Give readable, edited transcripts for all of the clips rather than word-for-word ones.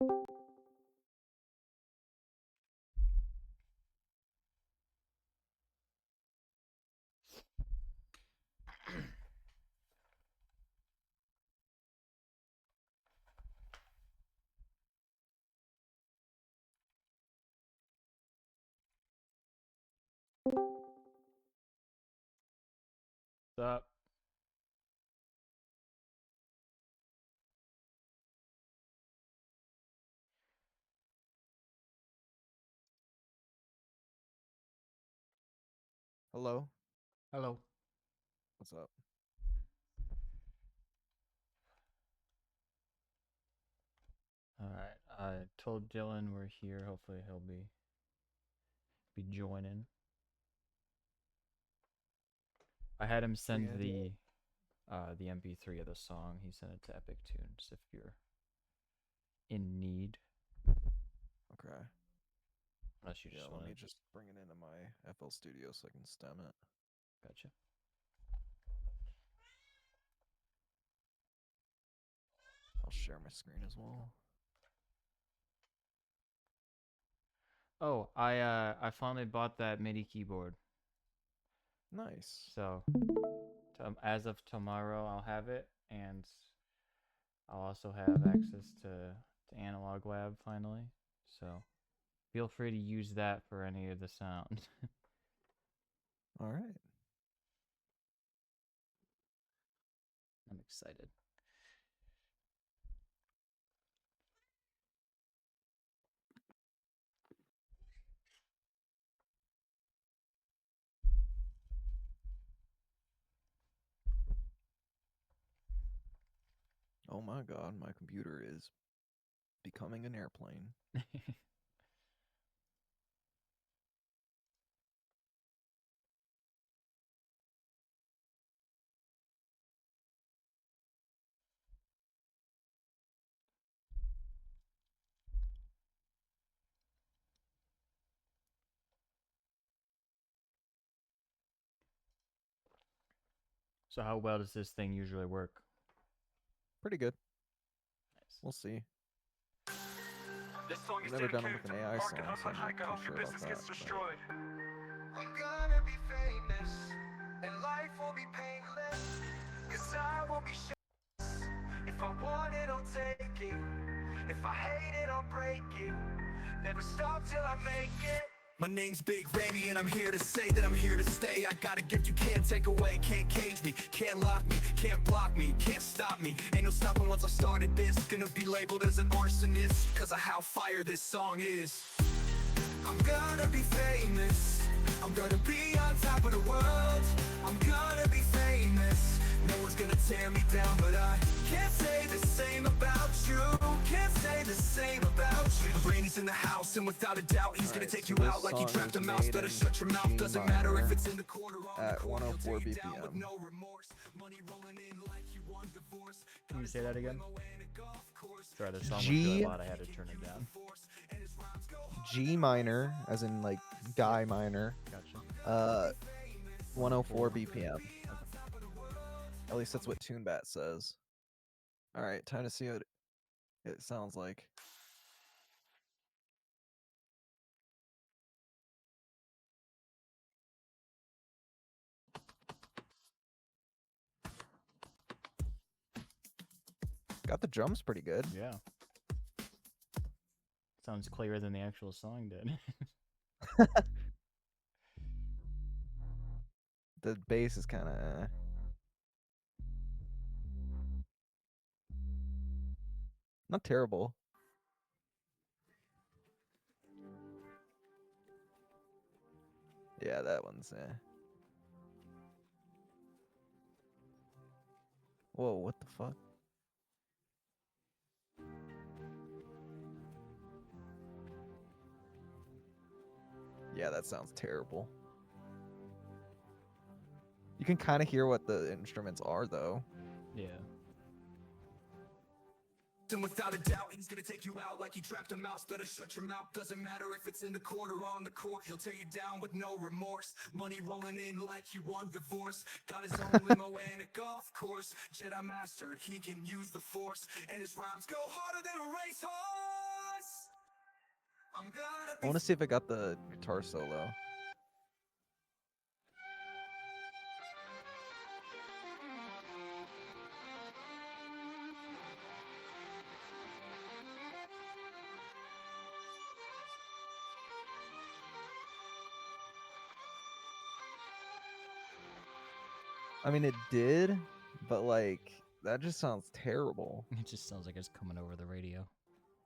What's up? Hello. Hello. What's up? All right. I told Dylan we're here. Hopefully he'll be joining. I had him send the MP3 of the song. He sent it to Epic Tunes if you're in need. Okay. Unless you just let want me to. just bring it into my FL Studio so I can stem it. Gotcha. I'll share my screen as well. Oh, I finally bought that MIDI keyboard. Nice. So as of tomorrow, I'll have it, and I'll also have access to Analog Lab finally. So feel free to use that for any of the sound. All right. I'm excited. Oh my god, my computer is becoming an airplane. So how well does this thing usually work? Pretty good. Nice. We'll see. This song is I've never done it dedicated with an to AI Mark song, and so I'm Hunter. not I hope too your sure about business that. gets destroyed. I'm gonna be famous, and life will be painless, 'cause I will be shameless. If I want it, I'll take it. If I hate it, I'll break it. Never stop till I make it. My name's Big Baby, and I'm here to say that I'm here to stay. I got a gift you can't take away, can't cage me, can't lock me, can't block me, can't stop me. Ain't no stopping once I started this. Gonna be labeled as an arsonist, 'cause of how fire this song is. I'm gonna be famous, I'm gonna be on top of the world. I'm gonna be famous, no one's gonna tear me down. But I can't say the same about you, can't say the same about you. Brady's in the house, and without a doubt he's gonna take so you this out like he song trapped a was mouse. made Better in shut your mouth, G doesn't matter if minor it's in the corner or on at the court. He'll 104 take you down with BPM. no remorse. Money rolling in like you won divorce. Can you say that again? Sorry, the song was G- really loud. I had to turn it down. G minor, as in like Guy minor. Gotcha. 104 BPM. At least that's what TuneBat says. All right, time to see what it sounds like. Got the drums pretty good. Yeah. Sounds clearer than the actual song did. The bass is kind of not terrible. Yeah, that one's Whoa, what the fuck? Yeah, that sounds terrible. You can kind of hear what the instruments are, though. Yeah. And without a doubt, he's gonna take you out like he trapped a mouse. Better shut your mouth, doesn't matter if it's in the court or on the court. He'll tear you down with no remorse. Money rolling in like he won divorce. Got his own limo and a golf course. Jedi master, he can use the force. And his rhymes go harder than a racehorse. I'm gonna I want to see if I got the guitar solo. I mean, it did, but like that just sounds terrible. It just sounds like it's coming over the radio.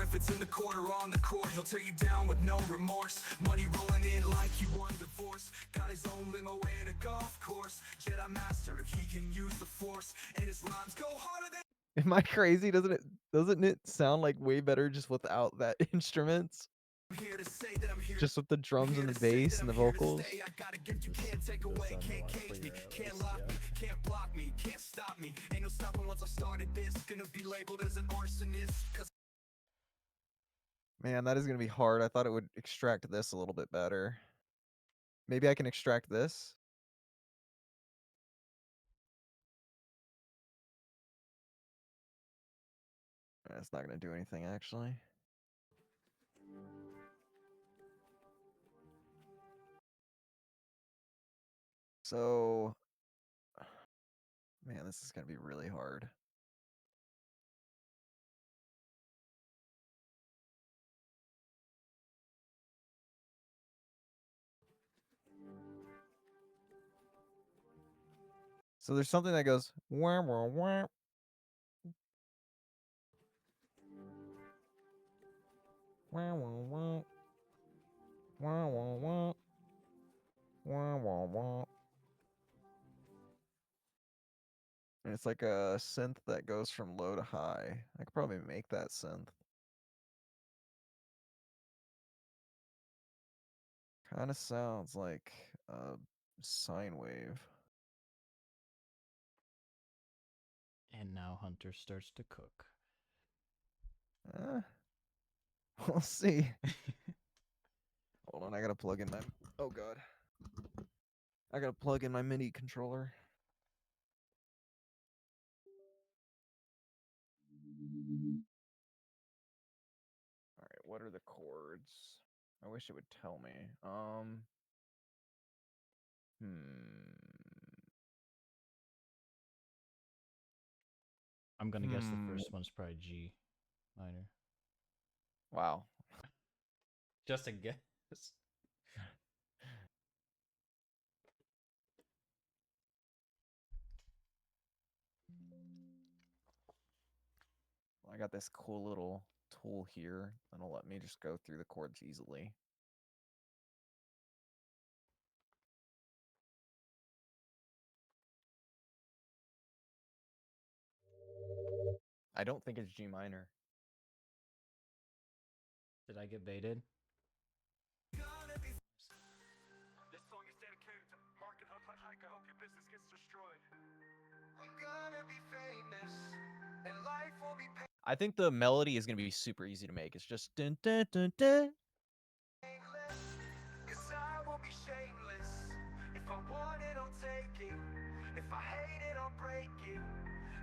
If it's in the court or on the court, he'll tear you down with no remorse. Money rolling in like you won divorce. Got his own limo and a golf course. Jedi master if he can use the force. And his lines go harder than. Am I crazy? Doesn't it sound like way better just without that instruments? I'm here to say that I'm here. Just with the drums and the bass and the vocals. I got a gift you can't take away, can't cage me, can't lock me, can't block me, can't stop me. Ain't no stopping once I started this. Gonna be labeled as an arsonist. Cause Man, that is gonna be hard. I thought it would extract this a little bit better. Maybe I can extract this. It's not gonna do anything actually. So, man, this is gonna be really hard. So there's something that goes wah wah wah. Wah wah wah. Wah wah wah. Wah wah wah. And it's like a synth that goes from low to high. I could probably make that synth. Kind of sounds like a sine wave. And now Hunter starts to cook. We'll see. Hold on, I gotta plug in my. Oh god. I gotta plug in my MIDI controller. All right, what are the chords? I wish it would tell me. I'm gonna guess the first one's probably G minor. Wow. Just a guess. I got this cool little tool here that'll let me just go through the chords easily. I don't think it's G minor. Did I get baited? This song is dedicated to Mark and Hike. I hope your business gets destroyed. I'm gonna be famous. And life will be I think the melody is gonna be super easy to make. It's just dun dun dun dun. painless. Cause I will be shameless. If I want it, I'll take it. If I hate it, I'll break it.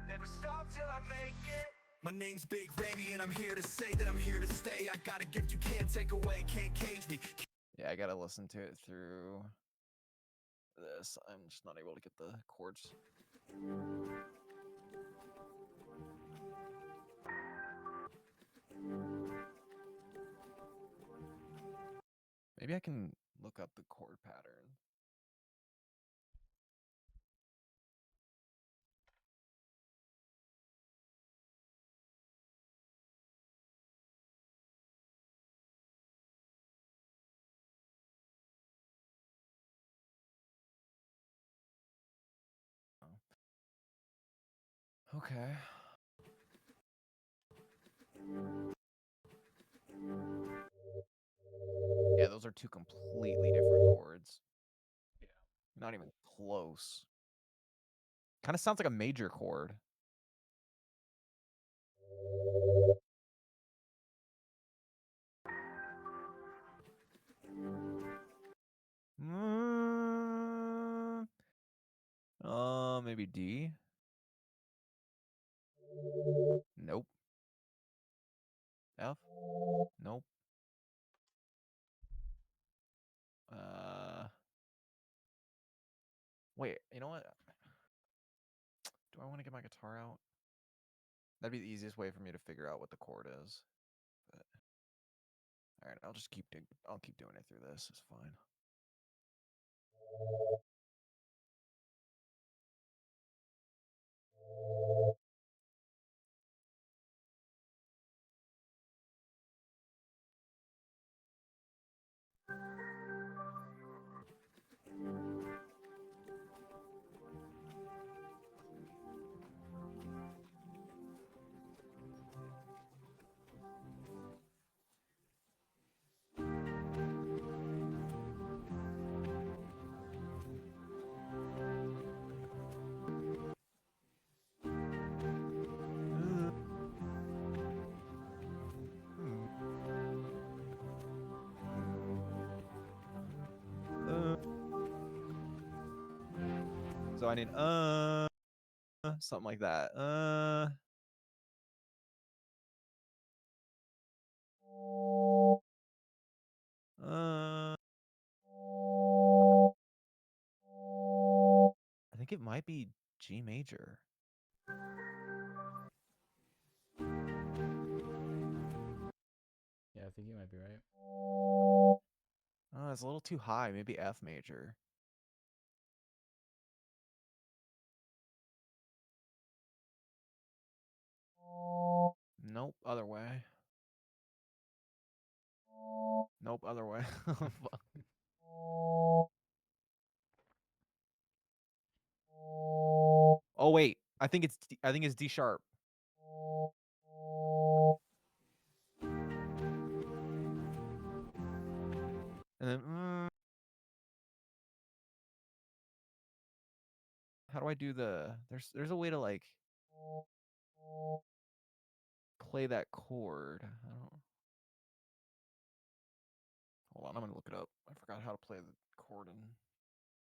Never stop till I make it. My name's Big Randy and I'm here to say that I'm here to stay. I got a gift you can't take away, can't cage me. Yeah, I gotta listen to it through this. I'm just not able to get the chords. Maybe I can look up the chord pattern. Okay. Yeah, those are two completely different chords. Yeah. Not even close. Kind of sounds like a major chord. Maybe D. Nope. F. Nope. Wait, you know what? Do I want to get my guitar out? That'd be the easiest way for me to figure out what the chord is. But all right, I'll keep doing it through this. It's fine. So I need something like that. I think it might be G major. Yeah, I think you might be right. Oh, it's a little too high. Maybe F major. Nope, other way. Nope, other way. Fuck. Oh wait, I think it's D sharp. And then how do I do the there's a way to like play that chord. I don't Hold on, I'm gonna look it up. I forgot how to play the chord in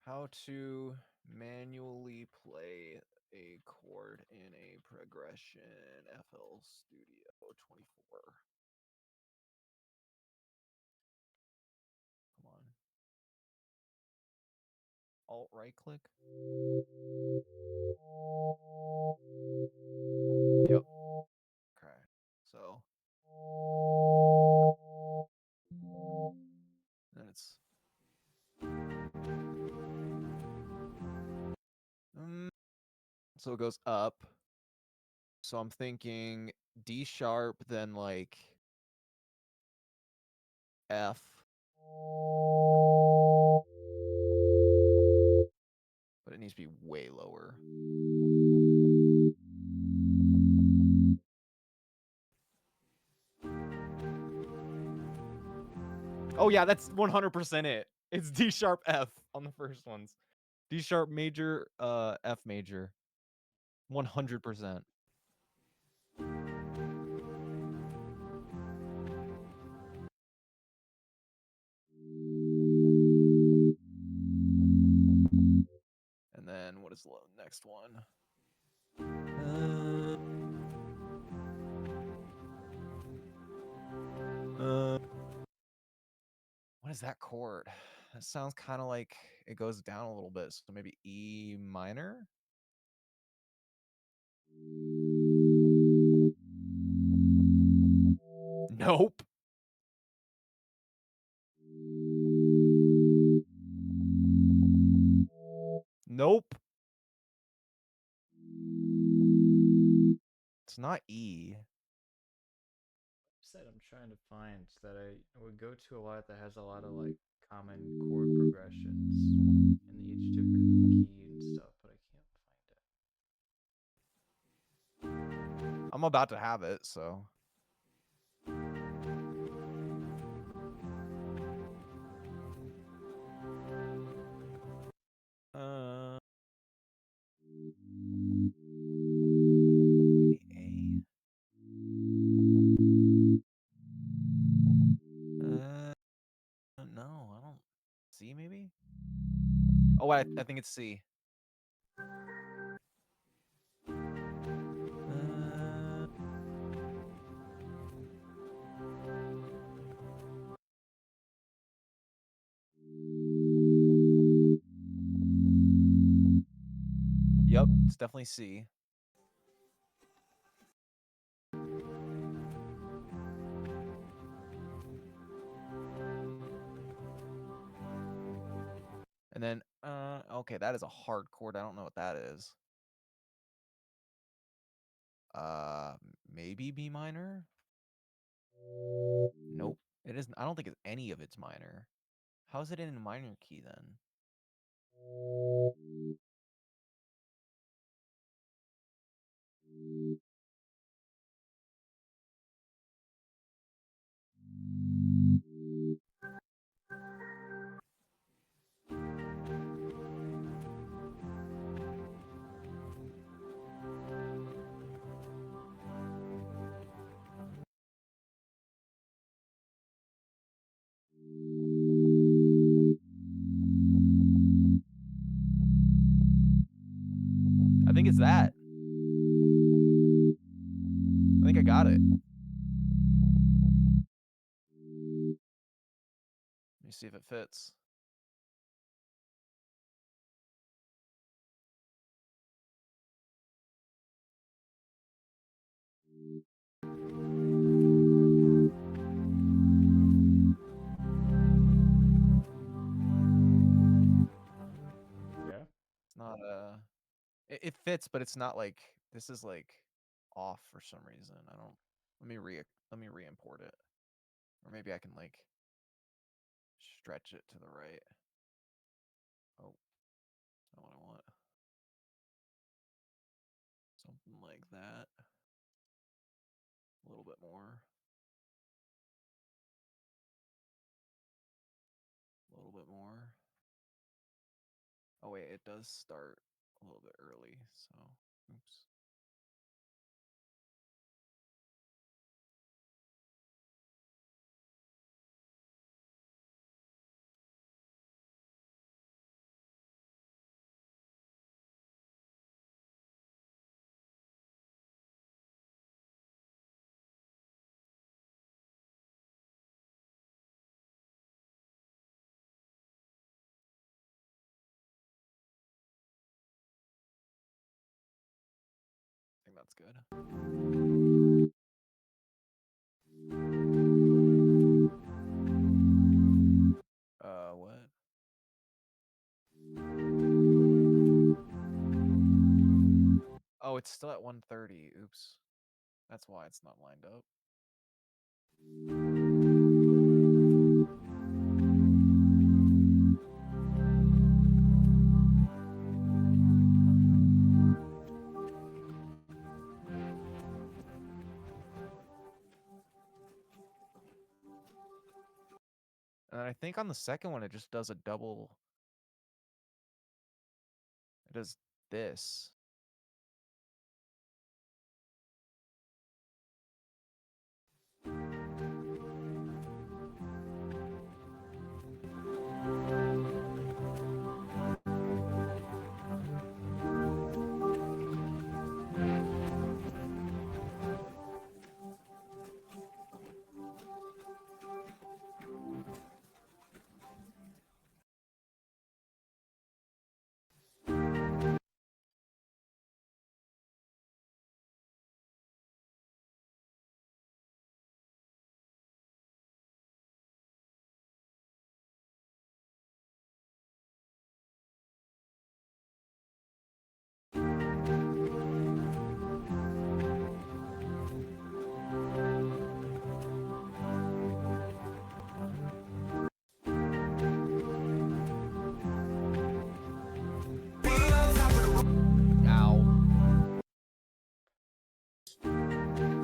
how to manually play a chord in a progression FL Studio 24. Come on. Alt right click. Yep. Okay. So then it's so it goes up. So I'm thinking D sharp, then like F. But it needs to be way lower. Oh yeah, that's 100% it. It's D sharp F on the first ones. D sharp major, F major. 100%. And then what is the next one? What is that chord? That sounds kind of like it goes down a little bit. So maybe E minor? Nope. Nope. It's not E. Said I'm trying to find that I would go to a lot that has a lot of like common chord progressions in each different key and stuff, but I can't find it. I'm about to have it, so. Maybe A? No, I don't. C maybe? Oh, I think it's C. Yep, it's definitely C. And then, okay, that is a hard chord. I don't know what that is. Maybe B minor? Nope. It isn't. I don't think it's any of it's minor. How is it in a minor key then? I think it's that. I think I got it. Let me see if it fits. Yeah. It's not it fits, but it's not like this is like off for some reason. I don't let me re-import it. Or maybe I can like stretch it to the right. Oh, that's not what I want. Something like that. A little bit more. A little bit more. Oh wait, it does start a little bit early, so oops. I think that's good. What? Oh, it's still at 130. Oops. That's why it's not lined up. And I think on the second one, it just does a double. It does this. Ow.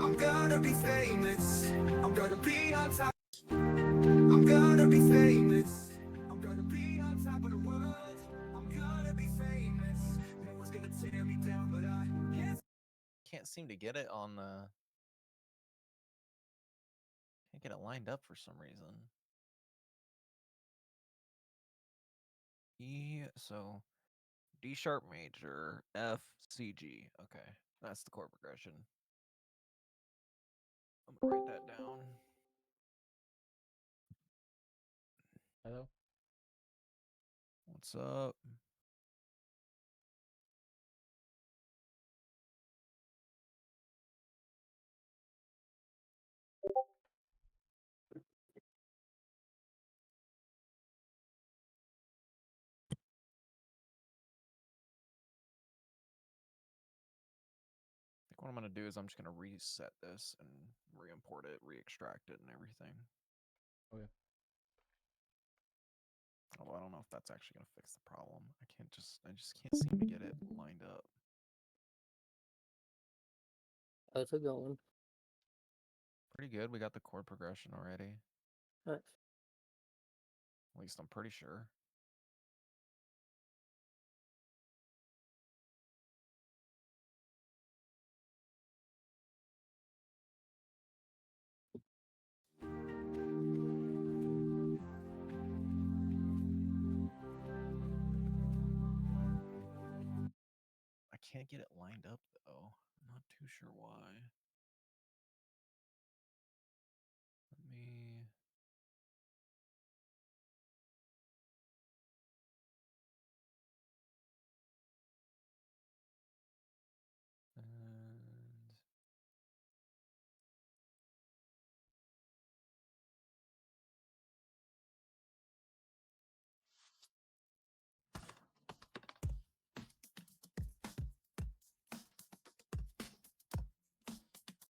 I'm gonna be famous. I'm gonna be on top. I'm gonna be famous. I'm gonna be on top of the world. I'm gonna be famous. No one's gonna tear me down, but I Can't seem to get it on the. Can't get it lined up for some reason. So D sharp major, F, C, G. Okay, that's the chord progression. I'm gonna write that down. Hello. What's up? what I'm gonna do is I'm just gonna reset this and re-import it, re-extract it, and everything. Okay. Although I don't know if that's actually gonna fix the problem. I just can't seem to get it lined up. How's it going? Pretty good. We got the chord progression already. Nice. At least I'm pretty sure. I can't get it lined up though. I'm not too sure why. Let me. And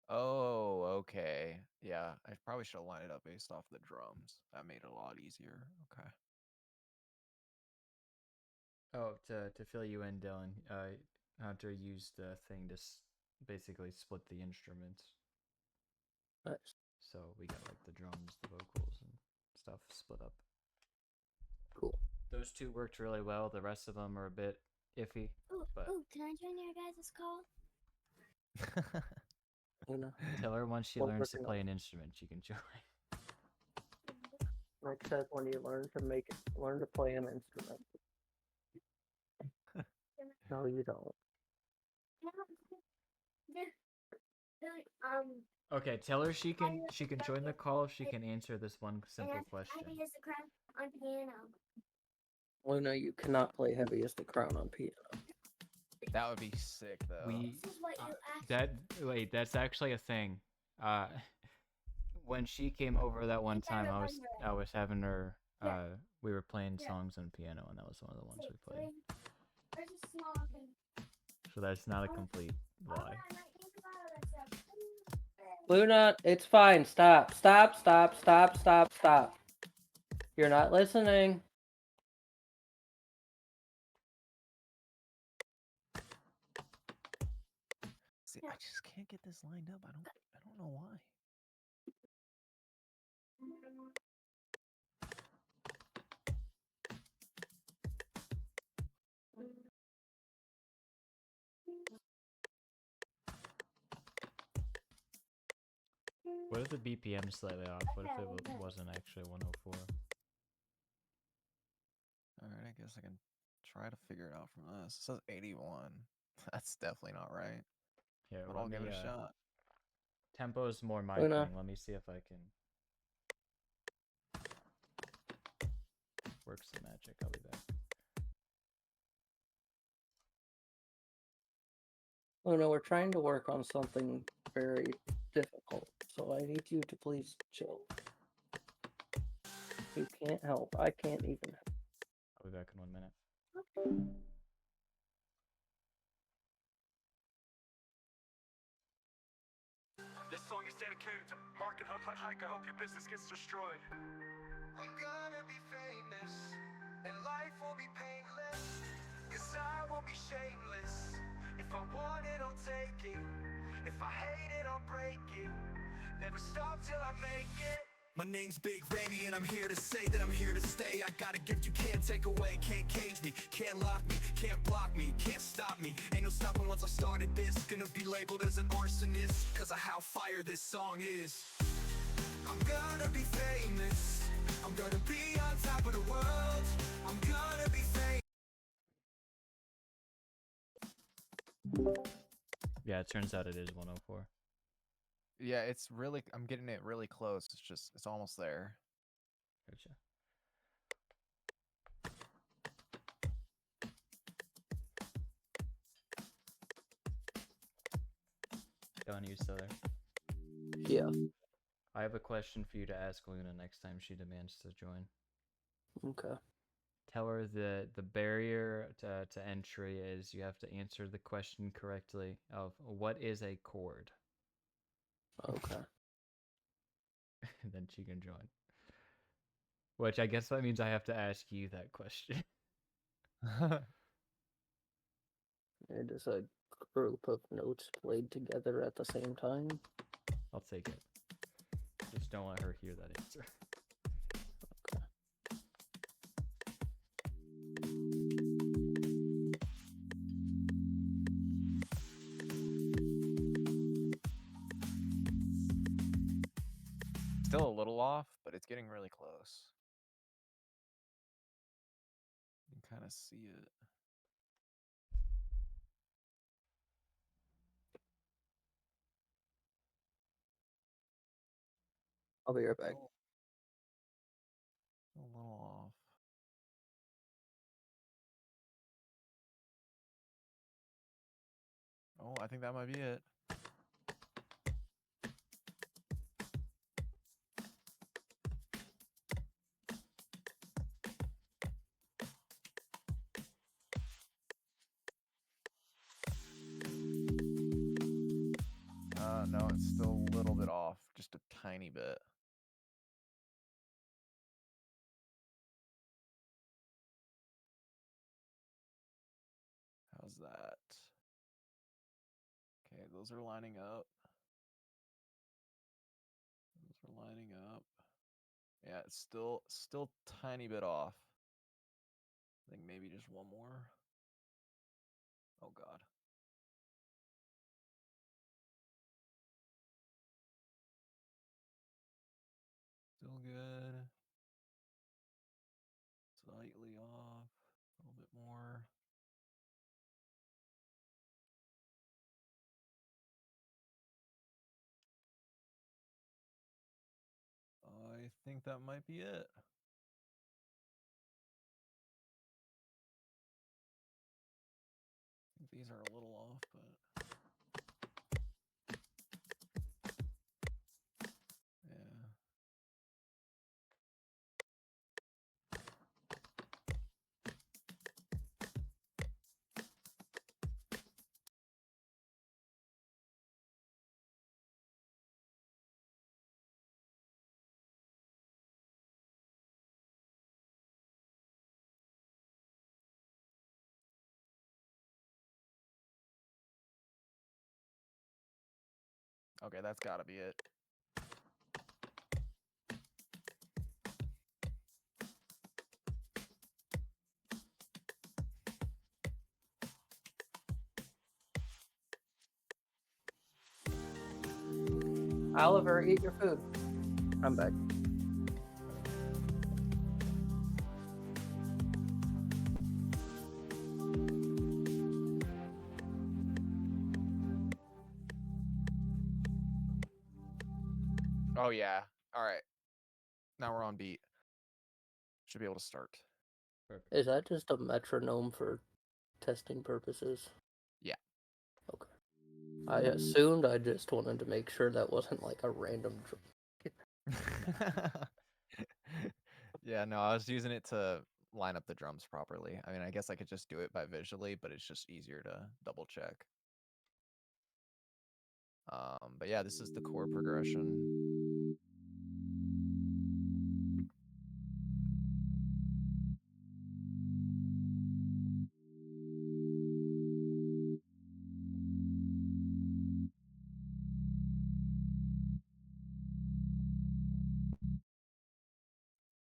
oh, okay. Yeah, I probably should have lined it up based off the drums. That made it a lot easier. Okay. Oh, to fill you in, Dylan, Hunter used the thing to basically split the instruments. Nice. So we got like the drums, the vocals, and stuff split up. Cool. Those two worked really well. The rest of them are a bit iffy. But can I join your guys' call? Luna, tell her once she What learns to working play on? an instrument, she can join. Nick said when you learn to play an instrument. No, you don't. Okay, tell her she can join the call if she can answer this one simple question. I use the crown on piano. Luna, you cannot play Heavy as the Crown on piano. That would be sick though. This is what you asked. That's actually a thing. When she came over that one time, I was having her. We were playing songs on piano, and that was one of the ones we played. There's a small thing. So that's not a complete lie. Luna, it's fine. Stop. Stop. Stop. Stop. Stop. Stop. You're not listening. See, I just can't get this lined up. I don't know why. What if the BPM slightly off? What if it wasn't actually 104? Alright, I guess I can try to figure it out from this. It says 81. That's definitely not right. Here, But let I'll give me, it a shot. Tempo is more my Luna. thing. Let me see if I can work some magic. I'll be back. Luna, we're trying to work on something very difficult, so I need you to please chill. You can't help. I can't even help. I'll be back in 1 minute. This song is dedicated to Mark and Halpern. I hope your business gets destroyed. I'm gonna be famous, and life will be painless, 'cause I will be shameless. If I want it, I'll take it. If I hate it, I'll break it. Never stop till I make it. My name's Big Baby, and I'm here to say that I'm here to stay. I got a gift you can't take away, can't cage me, can't lock me, can't block me, can't stop me. Ain't no stopping once I started this. Gonna be labeled as an arsonist, 'cause of how fire this song is. I'm gonna be famous, I'm gonna be on top of the world. I'm gonna be famous. Yeah, it turns out it is 104. Yeah, it's really. I'm getting it really close. It's almost there. Gotcha. Don, you still there? Yeah. I have a question for you to ask Luna next time she demands to join. Okay. tell her the barrier to entry is you have to answer the question correctly of what is a chord. Okay. And then she can join. Which I guess that means I have to ask you that question. It is a group of notes played together at the same time. I'll take it. Just don't let her hear that answer. Still a little off, but it's getting really close. You can kind of see it. I'll be right back. A little off. Oh, I think that might be it. No, it's still a little bit off, just a tiny bit. How's that? Okay, those are lining up. Those are lining up. Yeah, it's still tiny bit off. I think maybe just one more. Oh God. Still good. Slightly off. A little bit more. I think that might be it. I think these are a little off, but yeah. Okay, that's gotta be it. Oliver, eat your food. I'm back. Oh yeah. All right. Now we're on beat. Should be able to start. Perfect. Is that just a metronome for testing purposes? Yeah. Okay. I assumed. I just wanted to make sure that wasn't like a random. Yeah, no, I was using it to line up the drums properly. I mean, I guess I could just do it by visually, but it's just easier to double check. But yeah, this is the chord progression.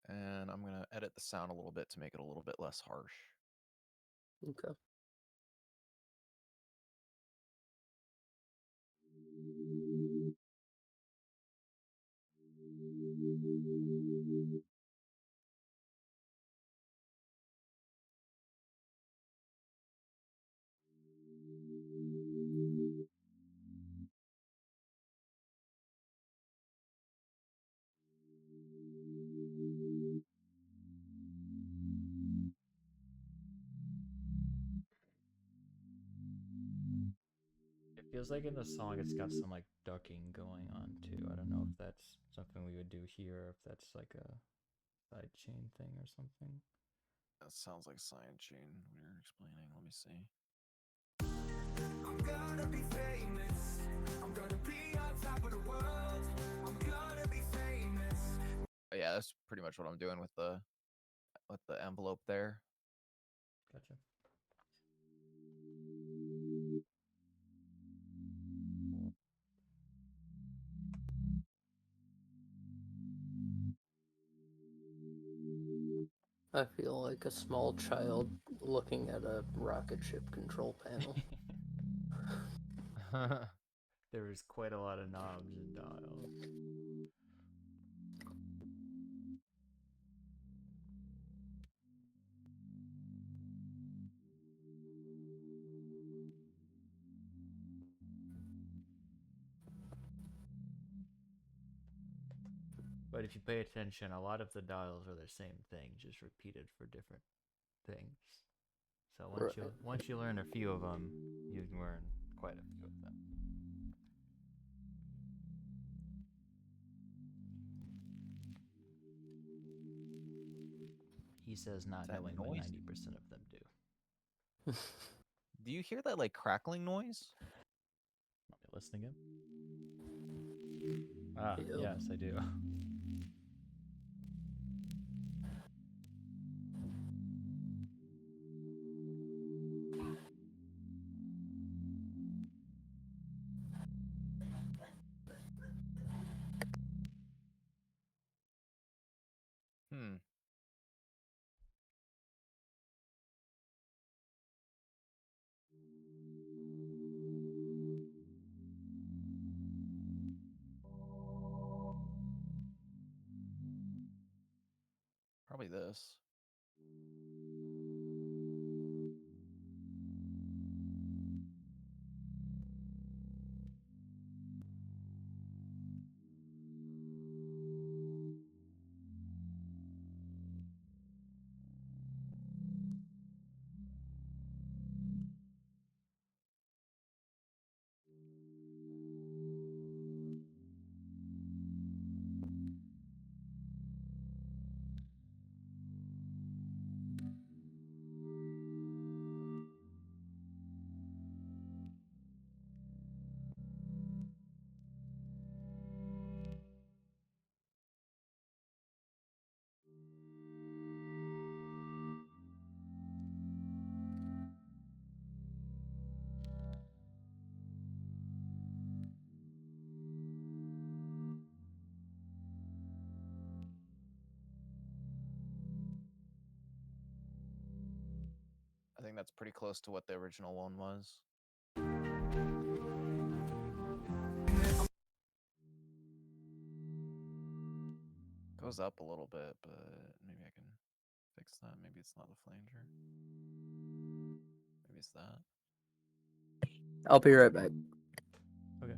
And I'm gonna edit the sound a little bit to make it a little bit less harsh. Okay. It feels like in the song it's got some like ducking going on too. I don't know if that's something we would do here, or if that's like a sidechain thing or something. That sounds like science chain when you're explaining. Let me see. I'm gonna be famous. I'm gonna be on top of the world. I'm gonna be famous. But yeah, that's pretty much what I'm doing with the envelope there. Gotcha. I feel like a small child looking at a rocket ship control panel. There is quite a lot of knobs and dials. But if you pay attention, a lot of the dials are the same thing, just repeated for different things. So once you learn a few of them, you can learn quite a few of them. He says not That knowing what noise? 90% of them do. Do you hear that like crackling noise? Want me to listen again? Ah, Yep. yes, I do. Hmm. Probably this. I think that's pretty close to what the original one was. Goes up a little bit, but maybe I can fix that. Maybe it's not the flanger. Maybe it's that. I'll be right back. Okay.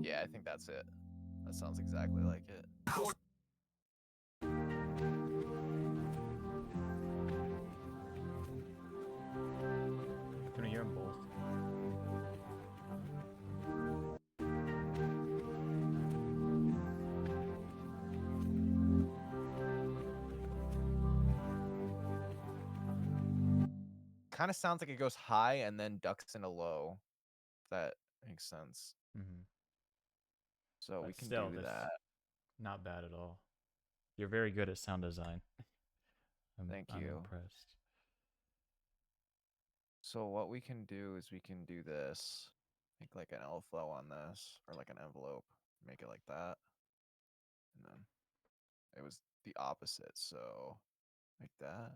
Yeah, I think that's it. That sounds exactly like it. Can I hear them both? Kind of sounds like it goes high and then ducks into low. If that makes sense. Mm-hmm. So we But can still, do that's that. not bad at all. You're very good at sound design. Thank I'm you. impressed. So what we can do is we can do this. Make like an L flow on this, or like an envelope. Make it like that. And then it was the opposite, so like that.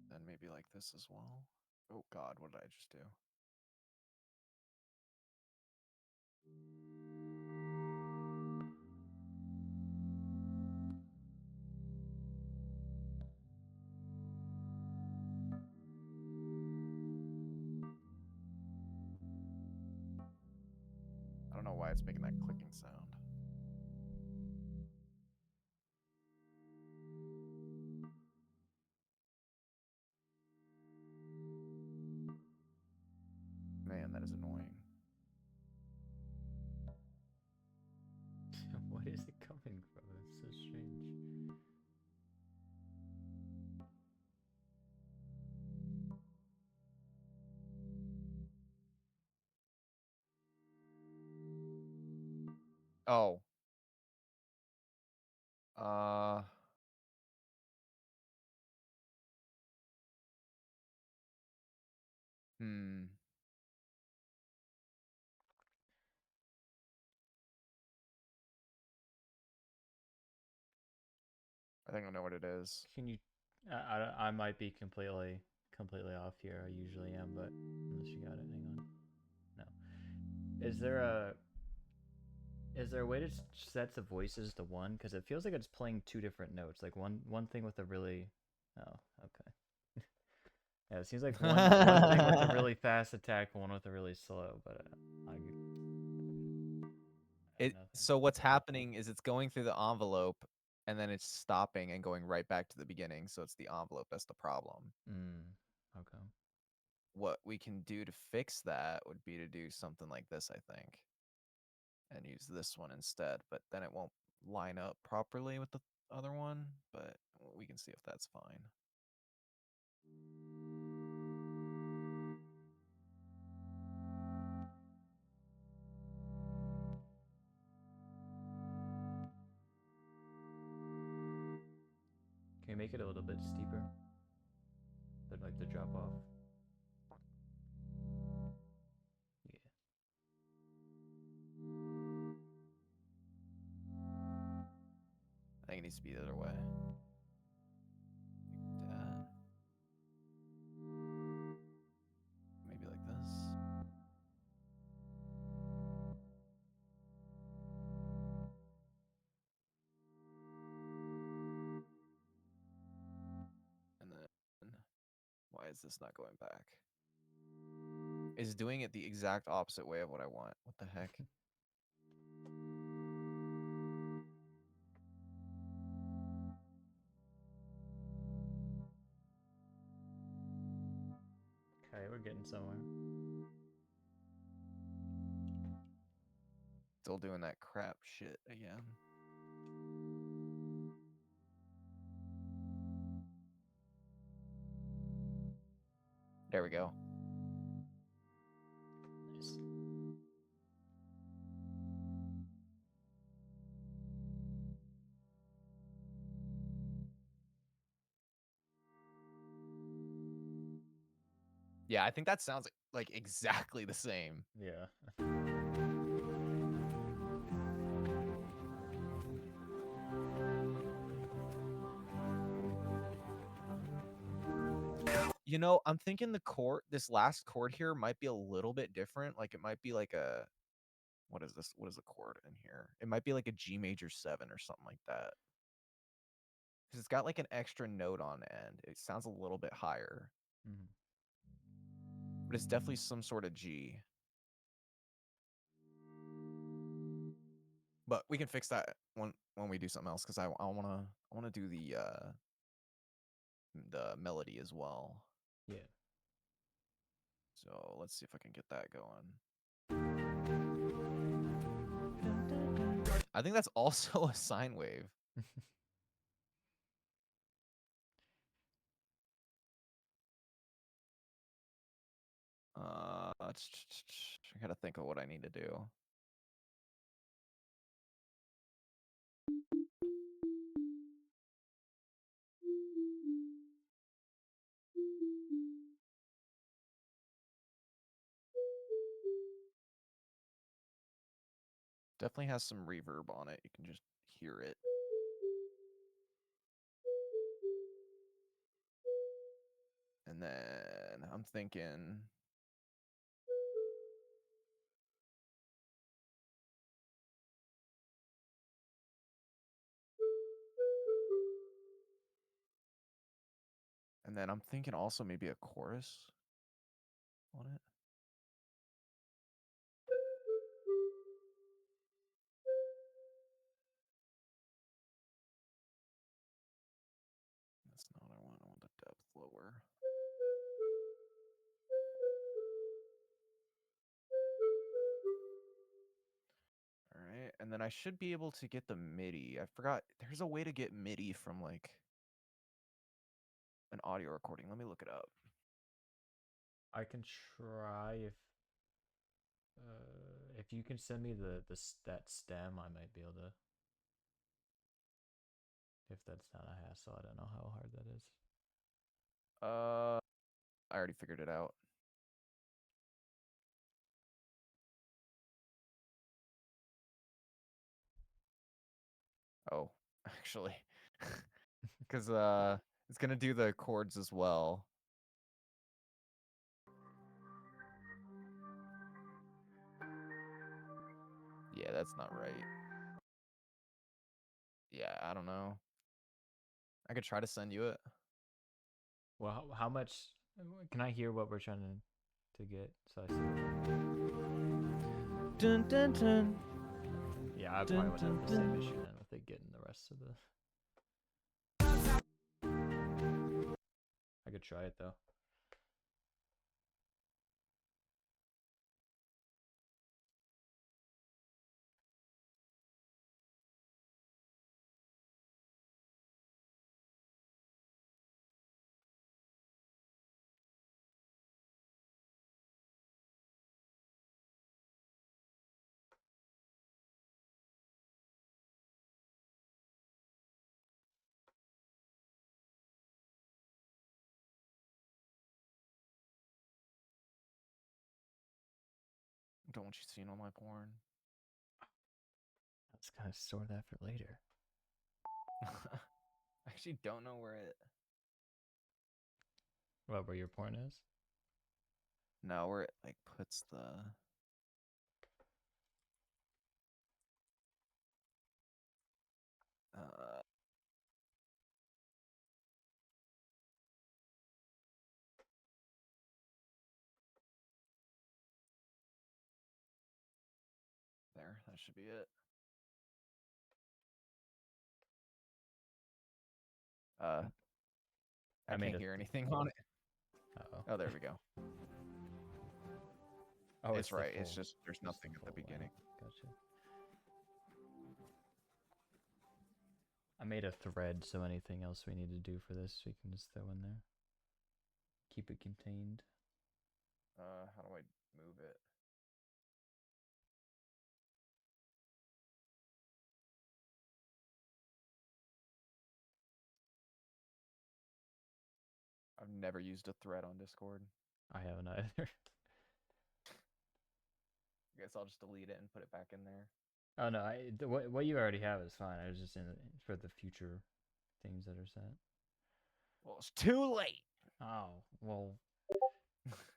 Then maybe like this as well. Oh god, what did I just do? I don't know why it's making that clicking sound. Oh. Uh. Hmm. I think I know what it is. Can you? I might be completely off here. I usually am, but unless you got it, hang on. No. Is there a way to set the voices to one? Because it feels like it's playing two different notes. Like one thing with a really. Oh, okay. Yeah, it seems like one thing with a really fast attack, one with a really slow. But So what's happening is it's going through the envelope, and then it's stopping and going right back to the beginning. So it's the envelope that's the problem. Okay. What we can do to fix that would be to do something like this, I think, and use this one instead. But then it won't line up properly with the other one. But we can see if that's fine. Can you make it a little bit steeper? But like the drop off. Yeah. I think it needs to be the other way. Like that. Maybe like this. And then, why is this not going back? Is doing it the exact opposite way of what I want. What the heck? Okay, we're getting somewhere. Still doing that crap shit again. There we go. Nice. Yeah, I think that sounds like exactly the same. Yeah. You know, I'm thinking this last chord here might be a little bit different. Like it might be like a, what is this? What is the chord in here? It might be like a G major 7 or something like that. Because it's got like an extra note on end. It sounds a little bit higher. Mm-hmm. But it's definitely some sort of G. But we can fix that when we do something else, because I wanna do the melody as well. Yeah. So let's see if I can get that going. I think that's also a sine wave. I gotta think of what I need to do. Definitely has some reverb on it. You can just hear it. And then I'm thinking, also maybe a chorus on it. That's not what I want. I want the depth lower. All right, and then I should be able to get the MIDI. I forgot, there's a way to get MIDI from like an audio recording. Let me look it up. I can try if you can send me that stem, I might be able to. If that's not a hassle, I don't know how hard that is. I already figured it out. Oh, actually, because it's gonna do the chords as well. Yeah, that's not right. Yeah, I don't know. I could try to send you it. Well, how much? Can I hear what we're trying to get? So I see. Dun dun dun. Yeah, I probably would have the same issue then with it getting the rest of the. I could try it though. Don't want you seeing all my porn. Let's kind of store that for later. I actually don't know where it. What, where your porn is? No, where it like puts the. There, that should be it. I made can't a hear anything on it. Uh-oh. Oh, there we go. Oh, It's the right. It's full- just there's it's nothing at the full length. beginning. Gotcha. I made a thread, so anything else we need to do for this, we can just throw in there. Keep it contained. How do I move it? I've never used a thread on Discord. I haven't either. I guess I'll just delete it and put it back in there. Oh no, what you already have is fine. I was just in for the future things that are set. Well, it's too late. Oh, well,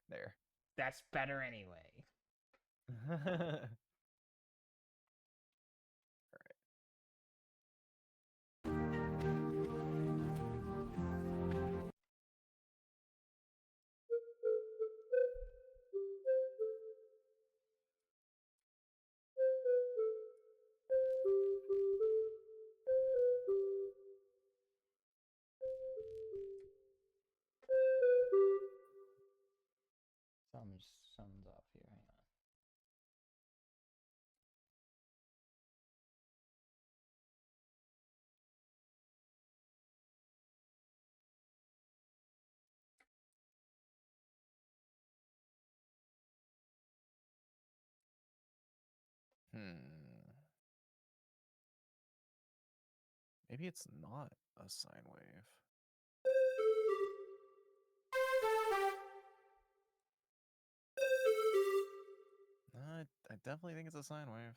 There. that's better anyway. Something's off here. Hang on. Maybe it's not a sine wave. I definitely think it's a sine wave.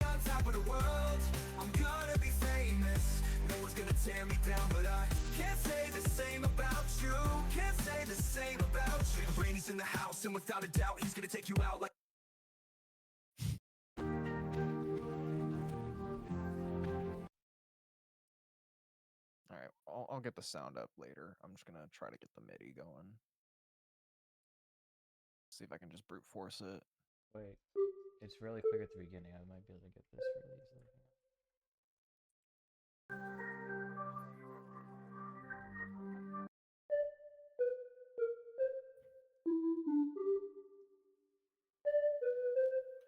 On top of the world, I'm gonna be famous. No one's gonna tear me down, but I can't say the same about you. Can't say the same about you. Brady's in the house, and without a doubt, he's gonna take you out like. All right, I'll get the sound up later. I'm just gonna try to get the MIDI going. See if I can just brute force it. Wait, it's really clear at the beginning. I might be able to get this really easily.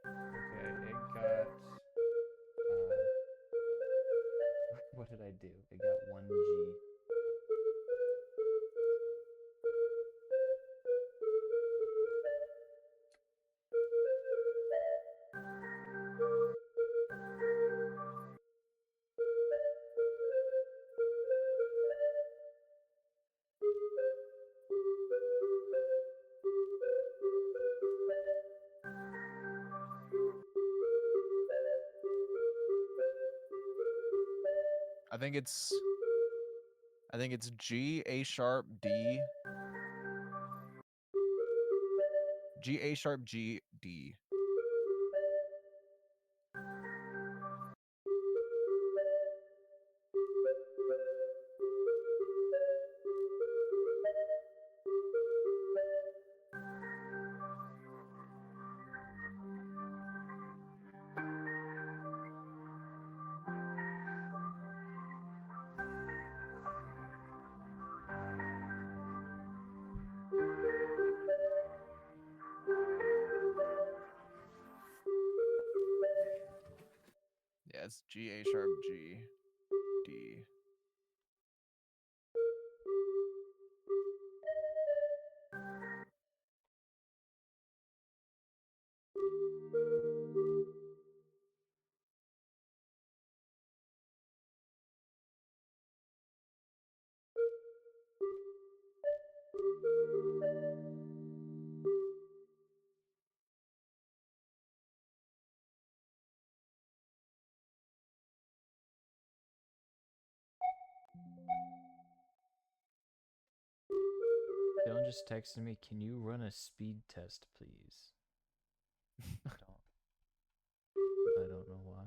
Okay, it got. What did I do? It got 1G. I think it's G, A sharp, D. G, A sharp, G, D. Yeah, it's G, A sharp, G, D. Dylan just texted me, can you run a speed test, please? I don't know why.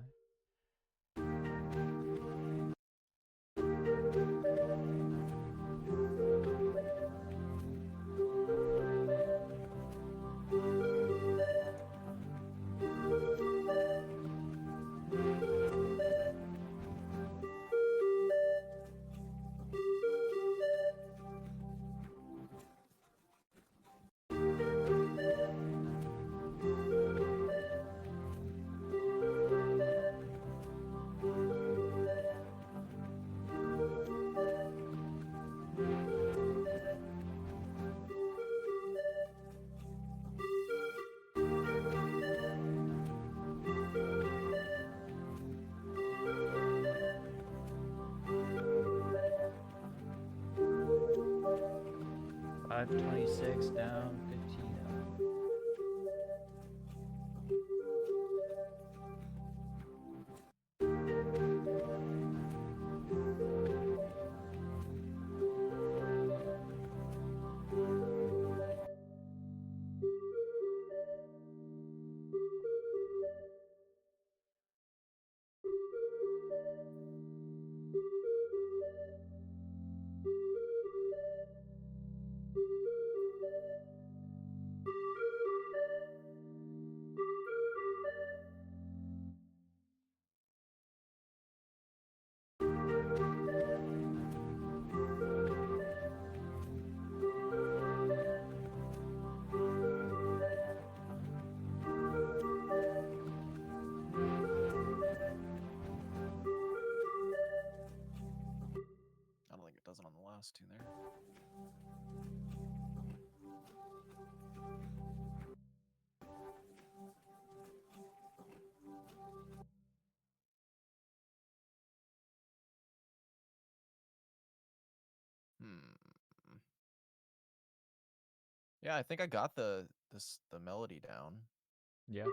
$526 down, 15 up. I don't think it does it on the last two there. Yeah, I think I got the melody down. Yeah.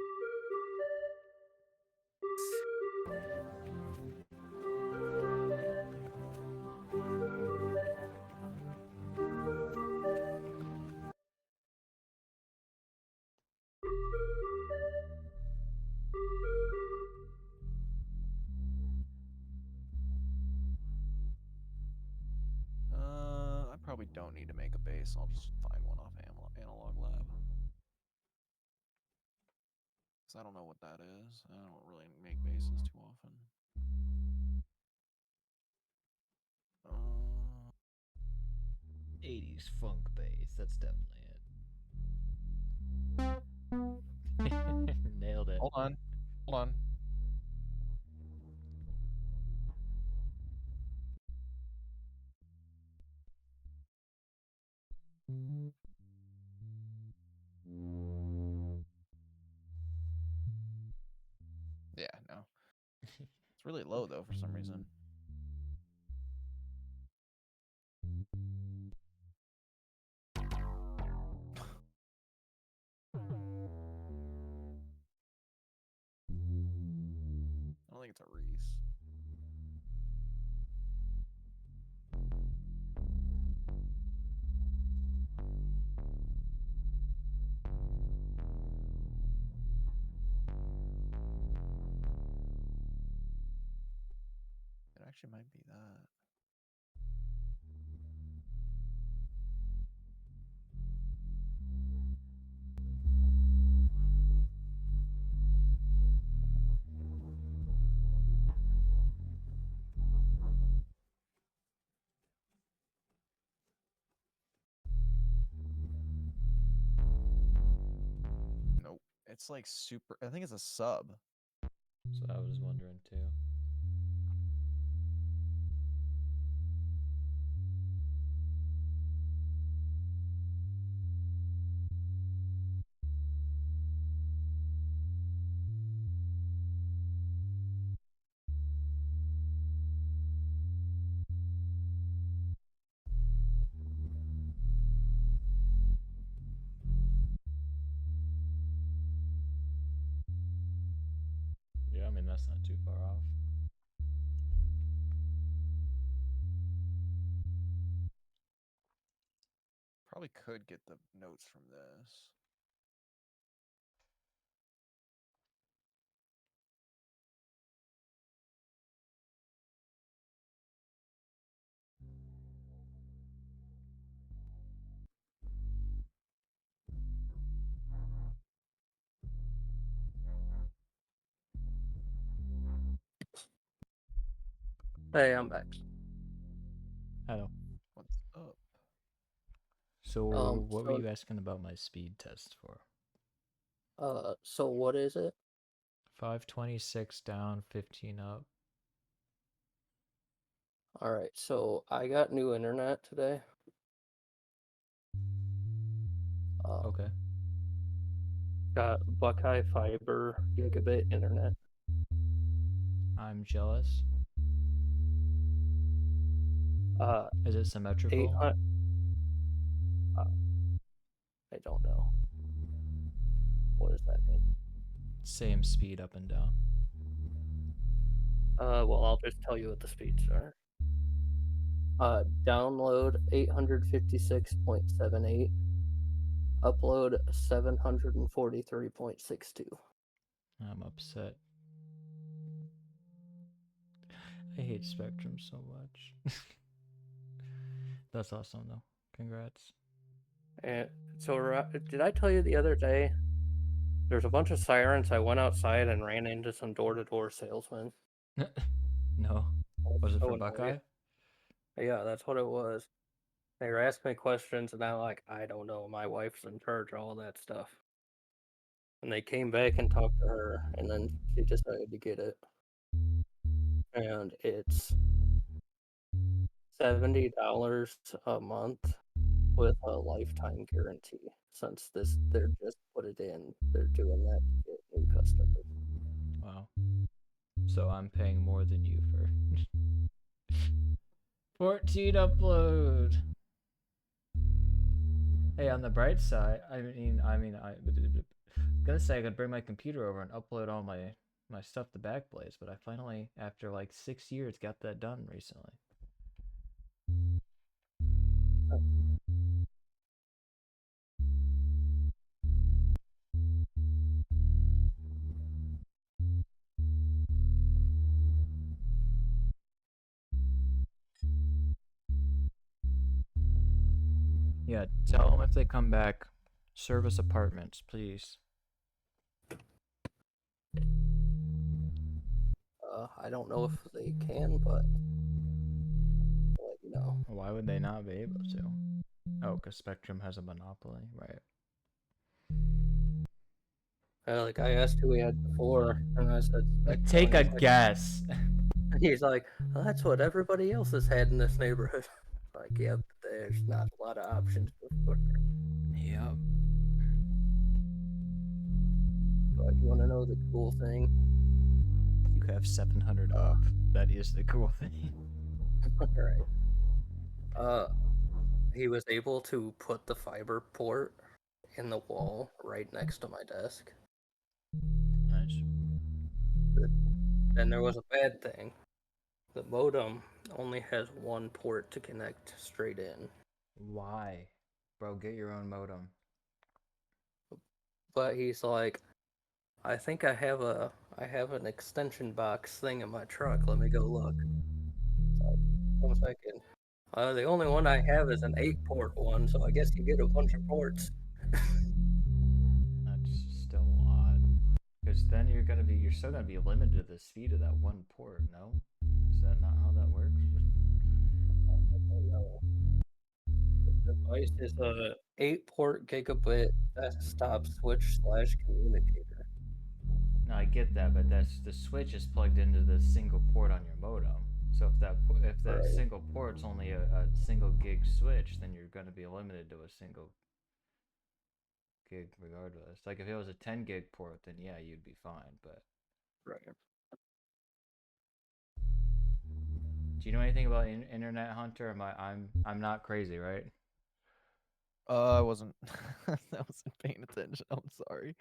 I probably don't need to make a bass. I'll just find one off Analog Lab. Because I don't know what that is. I don't really make basses too often. 80s funk bass. That's definitely it. Nailed it. Hold on. Yeah, no. It's really low though for some reason. I don't think it's a Reese. It actually might be that. Nope. It's like super. I think it's a sub. So I was wondering too. Yeah, I mean that's not too far off. Probably could get the notes from this. Hey, I'm back. Hello. What's up? So what were so- you asking about my speed test for? So what is it? 526 down, 15 up. All right, so I got new internet today. Okay. Got Buckeye Fiber gigabit internet. I'm jealous. Is it symmetrical? 800. I don't know. What does that mean? Same speed up and down. Well, I'll just tell you what the speeds are. Download 856.78. Upload 743.62. I'm upset. I hate Spectrum so much. That's awesome though. Congrats. And so, did I tell you the other day? There's a bunch of sirens. I went outside and ran into some door-to-door salesmen. No. Was it so for annoying. Buckeye? Yeah, that's what it was. They were asking me questions, and I'm like, I don't know. My wife's in charge of all that stuff. And they came back and talked to her, and then she decided to get it. And it's $70 a month with a lifetime guarantee. Since they're just put it in, they're doing that to get new customers. Wow. So I'm paying more than you for 14 upload. Hey, on the bright side, I gonna say I could bring my computer over and upload all my stuff to Backblaze, but I finally, after like 6 years, got that done recently. Yeah, tell them if they come back, service apartments, please. I don't know if they can, but I'll let you know. Why would they not be able to? Oh, because Spectrum has a monopoly, right? Like I asked who we had before, and I said, Spectrum, Take a and he's like- guess. He's like, well, that's what everybody else has had in this neighborhood. Like, yep, there's not a lot lot of options with Footer. Yep. But you want to know the cool thing? You have 700 up. That is the cool thing. Right. He was able to put the fiber port in the wall right next to my desk. Nice. Then there was a bad thing. The modem only has one port to connect straight in. Why? Bro, get your own modem. But he's like, I think I have an extension box thing in my truck. Let me go look. So I'm thinking, the only one I have is an 8-port one, so I guess you get a bunch of ports. That's still odd. Because then you're still gonna be limited to the speed of that one port, no? Is that not how that works? The device is a 8-port gigabit desktop switch / communicator. No, I get that, but the switch is plugged into the single port on your modem. So if that Right. single port's only a single gig switch, then you're gonna be limited to a single gig regardless. Like if it was a 10 gig port, then yeah, you'd be fine. But Right. do you know anything about Internet Hunter? I'm not crazy, right? I wasn't. I wasn't paying attention. I'm sorry.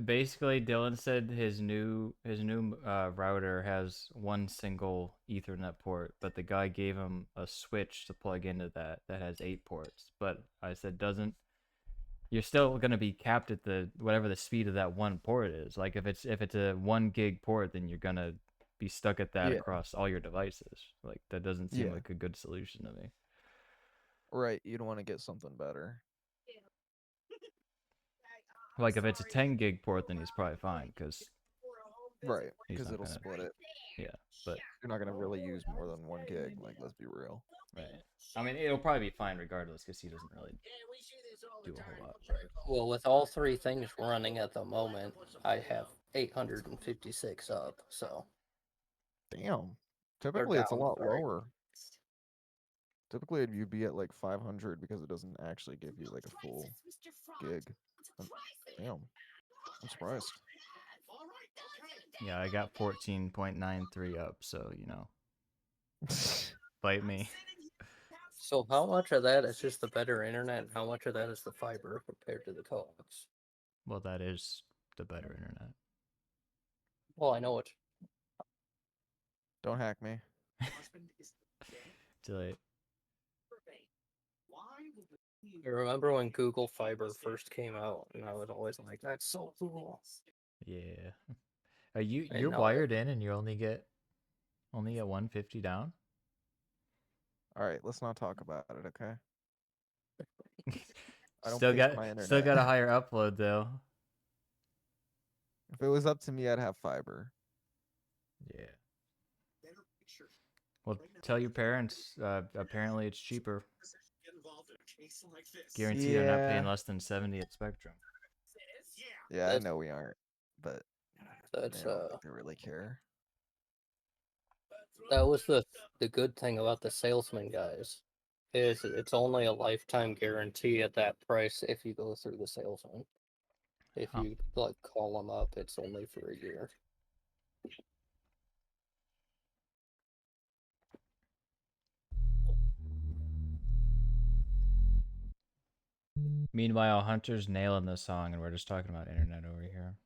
Basically, Dylan said his new router has one single Ethernet port, but the guy gave him a switch to plug into that has 8 ports. But I said you're still gonna be capped at the whatever the speed of that one port is. Like if it's a 1 gig port, then you're gonna be stuck at that Yeah. across all your devices. Like that doesn't seem Yeah. like a good solution to me. Right. You'd want to get something better. Like if it's a 10 gig port, then he's probably fine because Right. He's Because not it'll gonna- split it. yeah, but You're not gonna really use more than 1 gig. Like, let's be real. right. I mean, it'll probably be fine regardless because he doesn't really do a whole lot. But Well, with all three things running at the moment, I have 856 up, so Damn. Typically, it's a down, lot sorry. lower. Typically, you'd be at like 500 because it doesn't actually give you like a full gig. Damn. I'm surprised. yeah, I got 14.93 up, so bite me. So how much of that is just the better internet, and how much of that is the fiber compared to the coax? Well, that is the better internet. Well, I know it's Don't hack me. Too late. I remember when Google Fiber first came out, and I was always like, "That's so cool." Yeah. Are you're And now wired in and you only get 150 down? All right, let's not talk about it, okay? I don't still pay got for my internet. still got a higher upload though. If it was up to me, I'd have fiber. Yeah. Well, tell your parents. Apparently, it's cheaper. Guaranteed, I'm not paying Yeah. less than 70 at Spectrum. Yeah, I That's- know we aren't, but That's I don't think they really care. that was the good thing about the salesman guys, is it's only a lifetime guarantee at that price if you go through the salesman. If Huh. you like call them up, it's only for a year. Meanwhile, Hunter's nailing the song, and we're just talking about internet over here.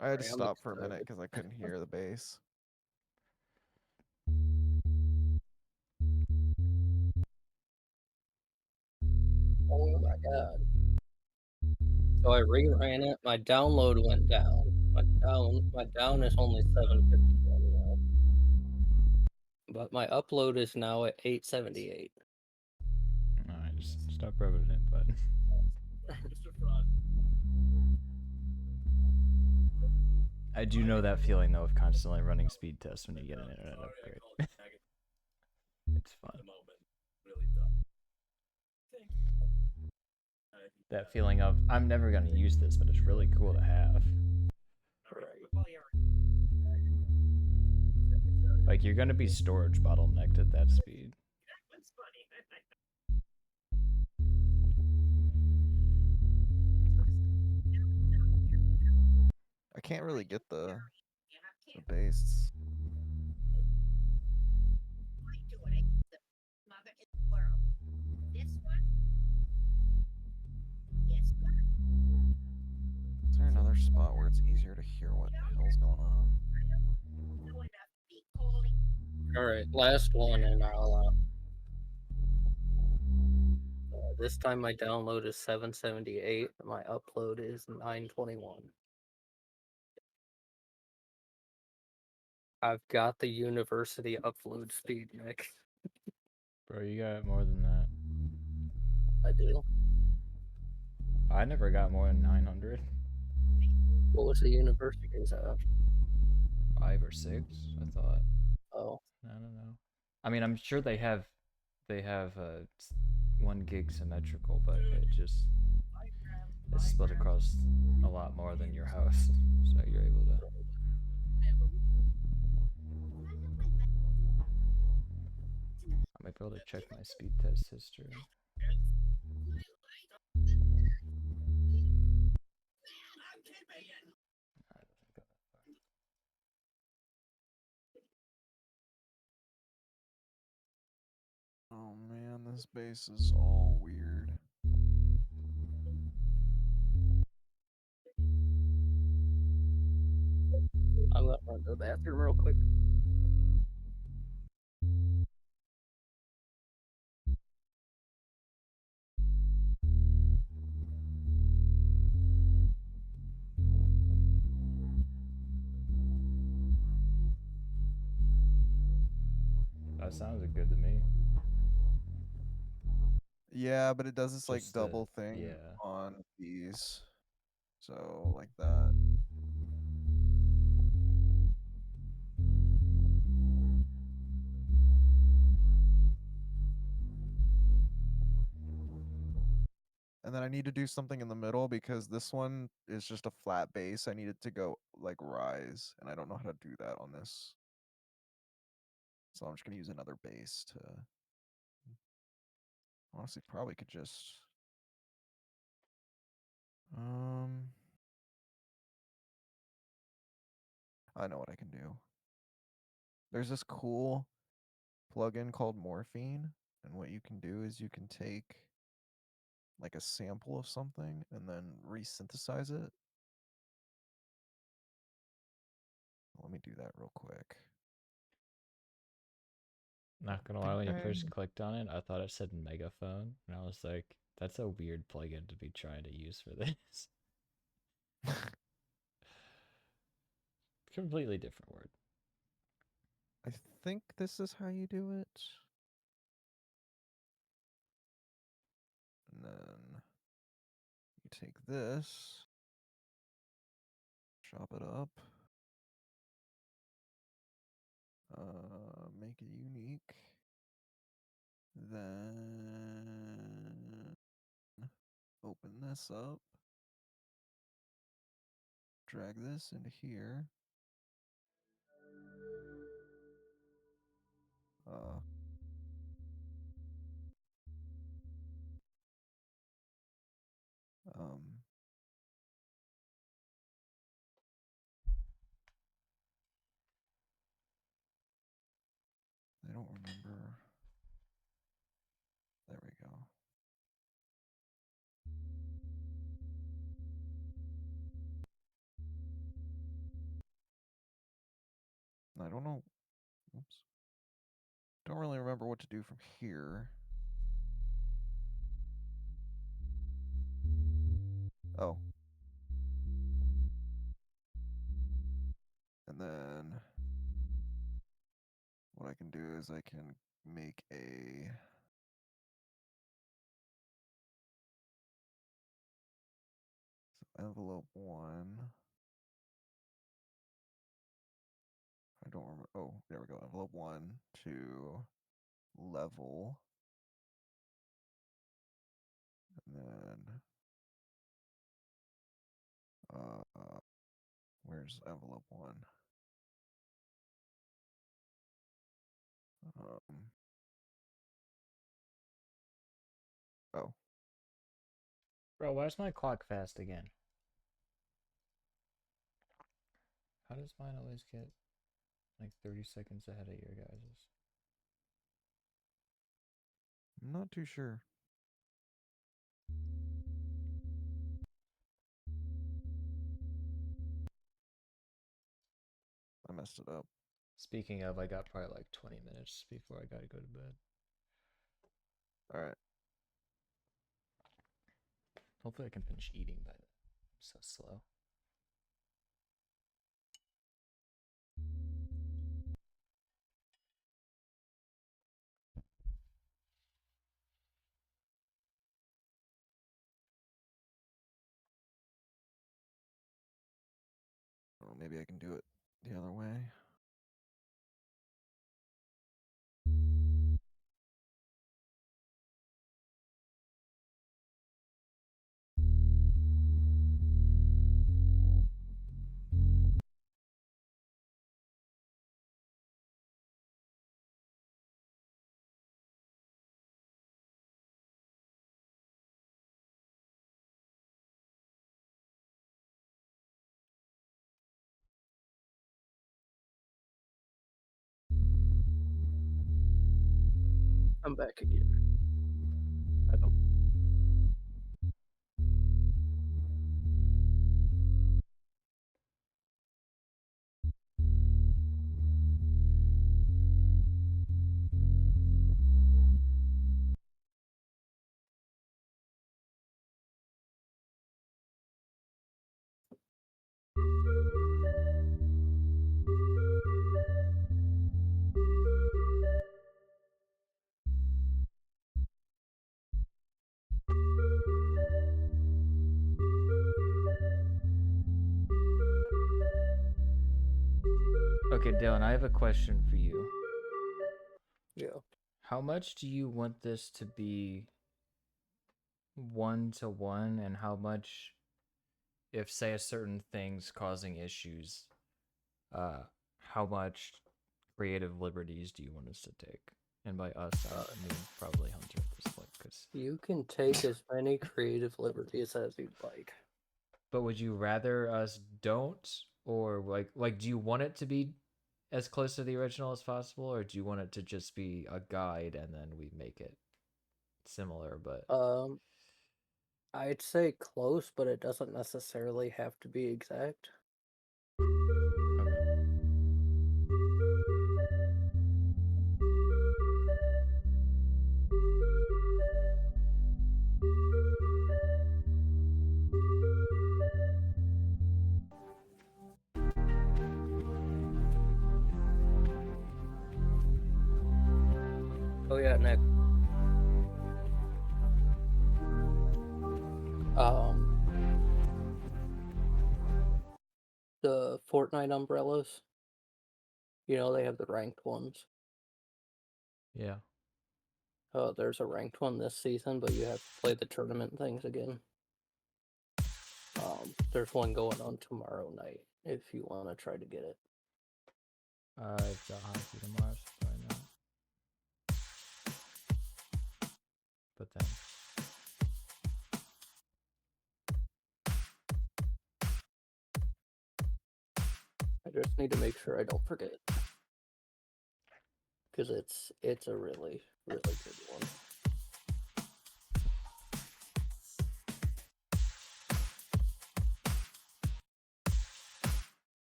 I had to Sorry, I'm stop for a minute excited. because I couldn't hear the bass. Oh my god. So I reran it, my download went down. My down is only 751 now. But my upload is now at 878. Alright, just stop rubbing it, bud. I do know that feeling though of constantly running speed tests when you get an internet upgrade. It's fun. That feeling of I'm never gonna use this, but it's really cool to have. Like you're gonna be storage bottlenecked at that speed. can't really get the bass. Is there another spot where it's easier to hear what the hell's going on? Alright, last one, and I'll. This time my download is 778, and my upload is 921. I've got the university upload speed, Nick. Bro, you got more than that. I do. I never got more than 900. What was the university's at? 5 or 6, I thought. Oh. I don't know. I mean, I'm sure they have 1 gig symmetrical, but it's split across a lot more than your house, so you're able to. I might be able to check my speed test history. Oh man, this bass is all weird. I'm gonna run to the bathroom real quick. That sounded good to me. Yeah, but it does this like Just the- double thing yeah. on these. So like that. And then I need to do something in the middle because this one is just a flat bass. I need it to go like rise, and I don't know how to do that on this. So I'm just gonna use another bass to. Honestly, probably could just. I know what I can do. There's this cool plugin called Morphine, and what you can do is you can take like a sample of something and then resynthesize it. Let me do that real quick. Not gonna lie, when I first clicked on it, I thought it said megaphone, and I was like, that's a weird plugin to be trying to use for this. Completely different word. I think this is how you do it. And then you take this, chop it up, make it unique. Then open this up, drag this into here. Um, I don't remember. There we go. I don't know. Oops. Don't really remember what to do from here. Oh. And then what I can do is I can make a envelope 1. I don't remember. Oh, there we go. Envelope 1 to level. And then where's envelope 1? Oh. Bro, why is my clock fast again? How does mine always get like 30 seconds ahead of your guys's? I'm not too sure. I messed it up. Speaking of, I got probably like 20 minutes before I gotta go to bed. All right. Hopefully I can finish eating by then. I'm so slow. Well, maybe I can do it the other way. I'm back again. I don't. Okay, Dylan, I have a question for you. Yeah. How much do you want this to be 1-to-1, and how much, if say a certain thing's causing issues, how much creative liberties do you want us to take? And by us, I mean probably Hunter at this point, because. You can take as many creative liberties as you'd like. But would you rather us don't, or like do you want it to be as close to the original as possible, or do you want it to just be a guide and then we make it similar? But I'd say close, but it doesn't necessarily have to be exact. okay. Oh yeah, Nick. The Fortnite umbrellas. You know, they have the ranked ones. Yeah. There's a ranked one this season, but you have to play the tournament things again. There's one going on tomorrow night if you want to try to get it. I've got hockey tomorrow, so probably not. But then. I just need to make sure I don't forget. Because it's a really, really good one.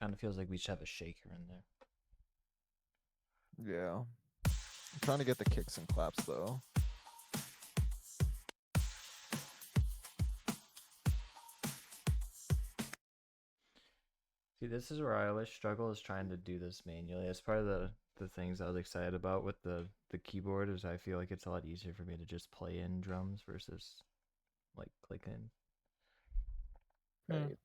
Kind of feels like we should have a shaker in there. Yeah. I'm trying to get the kicks and claps though. See, this is where I always struggle, is trying to do this manually. As part of the things I was excited about with the keyboard is I feel like it's a lot easier for me to just play in drums versus like click in. Right.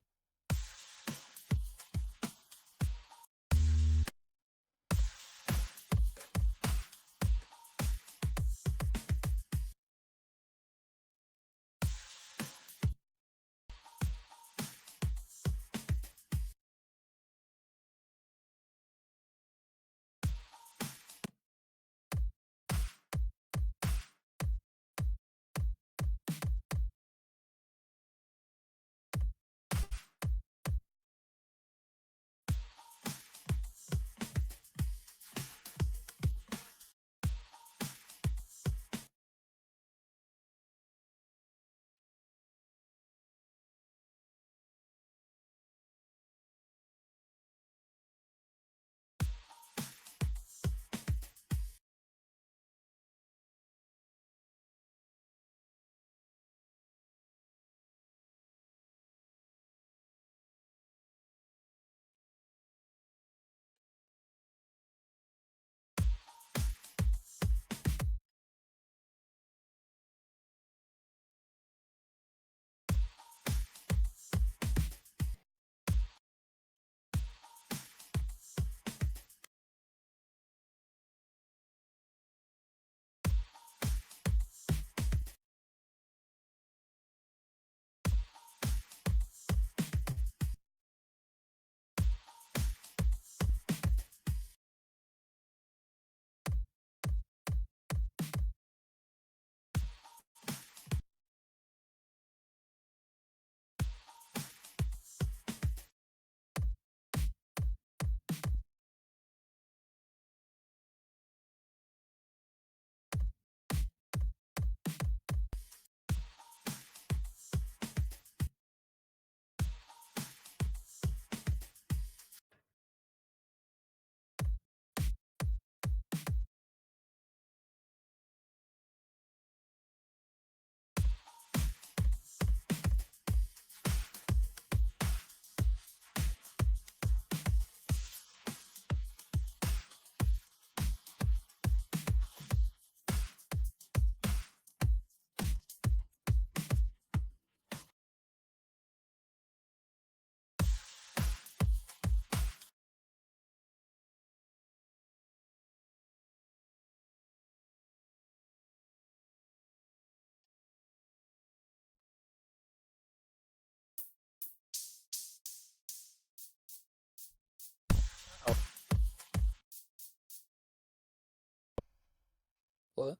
What?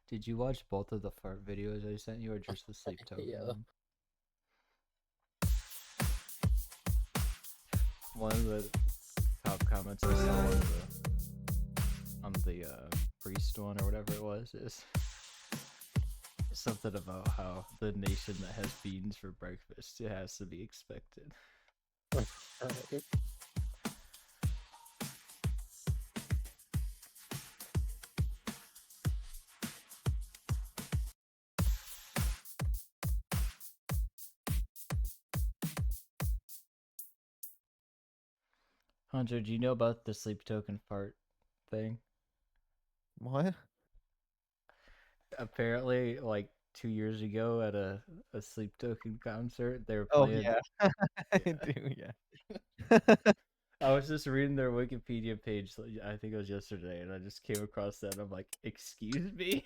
Did you watch both of the fart videos I sent you, or just the sleep token Yeah. one? One of the top comments I saw on the priest one or whatever it was is something about how the nation that has beans for breakfast, it has to be expected. Alright. Hunter, do you know about the sleep token fart thing? What? Apparently, like 2 years ago at a sleep token concert, they were Oh playing. yeah, I Yeah. do. Yeah. I was just reading their Wikipedia page, I think it was yesterday, and I just came across that. And I'm like, excuse me?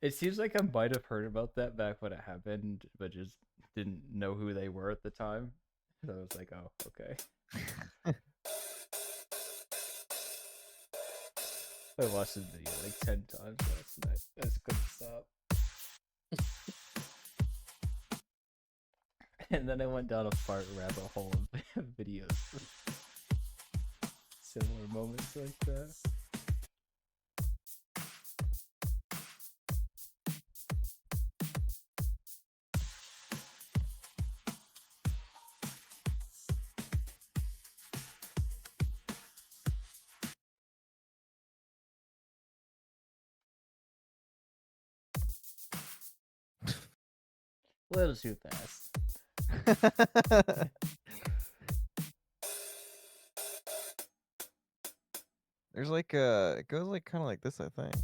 It seems like I might have heard about that back when it happened, but just didn't know who they were at the time. So I was like, oh, okay. I watched the video like 10 times last night. I just couldn't stop. And then I went down a fart rabbit hole of videos. Similar moments like that. A little too fast. There's like it goes like kind of like this, I think.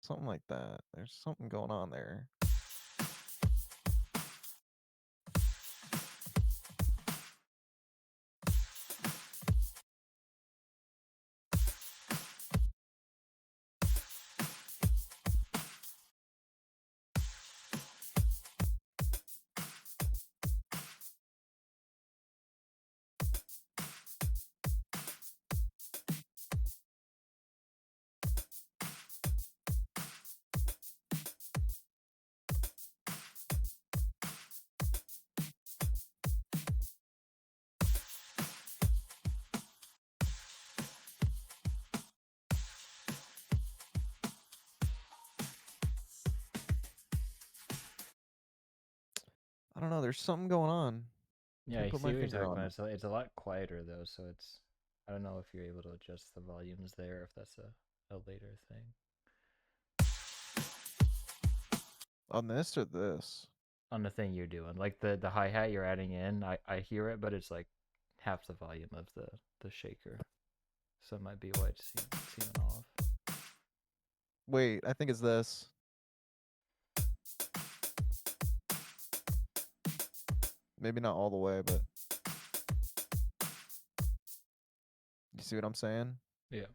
Something like that. There's something going on there. I don't know. There's something going on. Yeah, I Can't see put what my you're finger talking on about. it. It's a lot quieter though, so it's. I don't know if you're able to adjust the volumes there, if that's a later thing. On this or this? On the thing you're doing, like the hi-hat you're adding in, I hear it, but it's like half the volume of the shaker, so it might be why it's seeming off. Wait, I think it's this. Maybe not all the way, but you see what I'm saying? Yeah.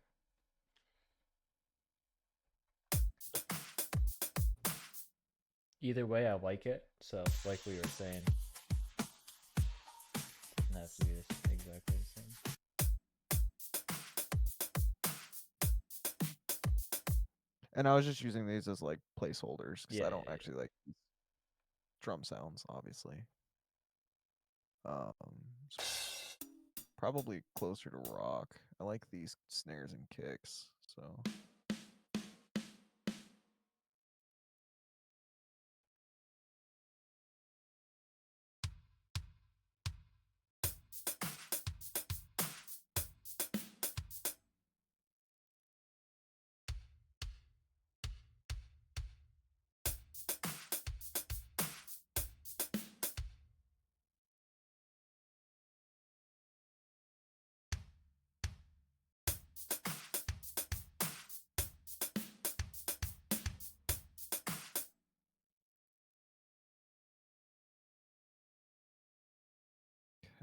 Either way, I like it. So, like we were saying, it has to be exactly the same. And I was just using these as like placeholders because Yeah, I don't yeah, actually like drum sounds, obviously. s- Probably closer to rock. I like these snares and kicks, so.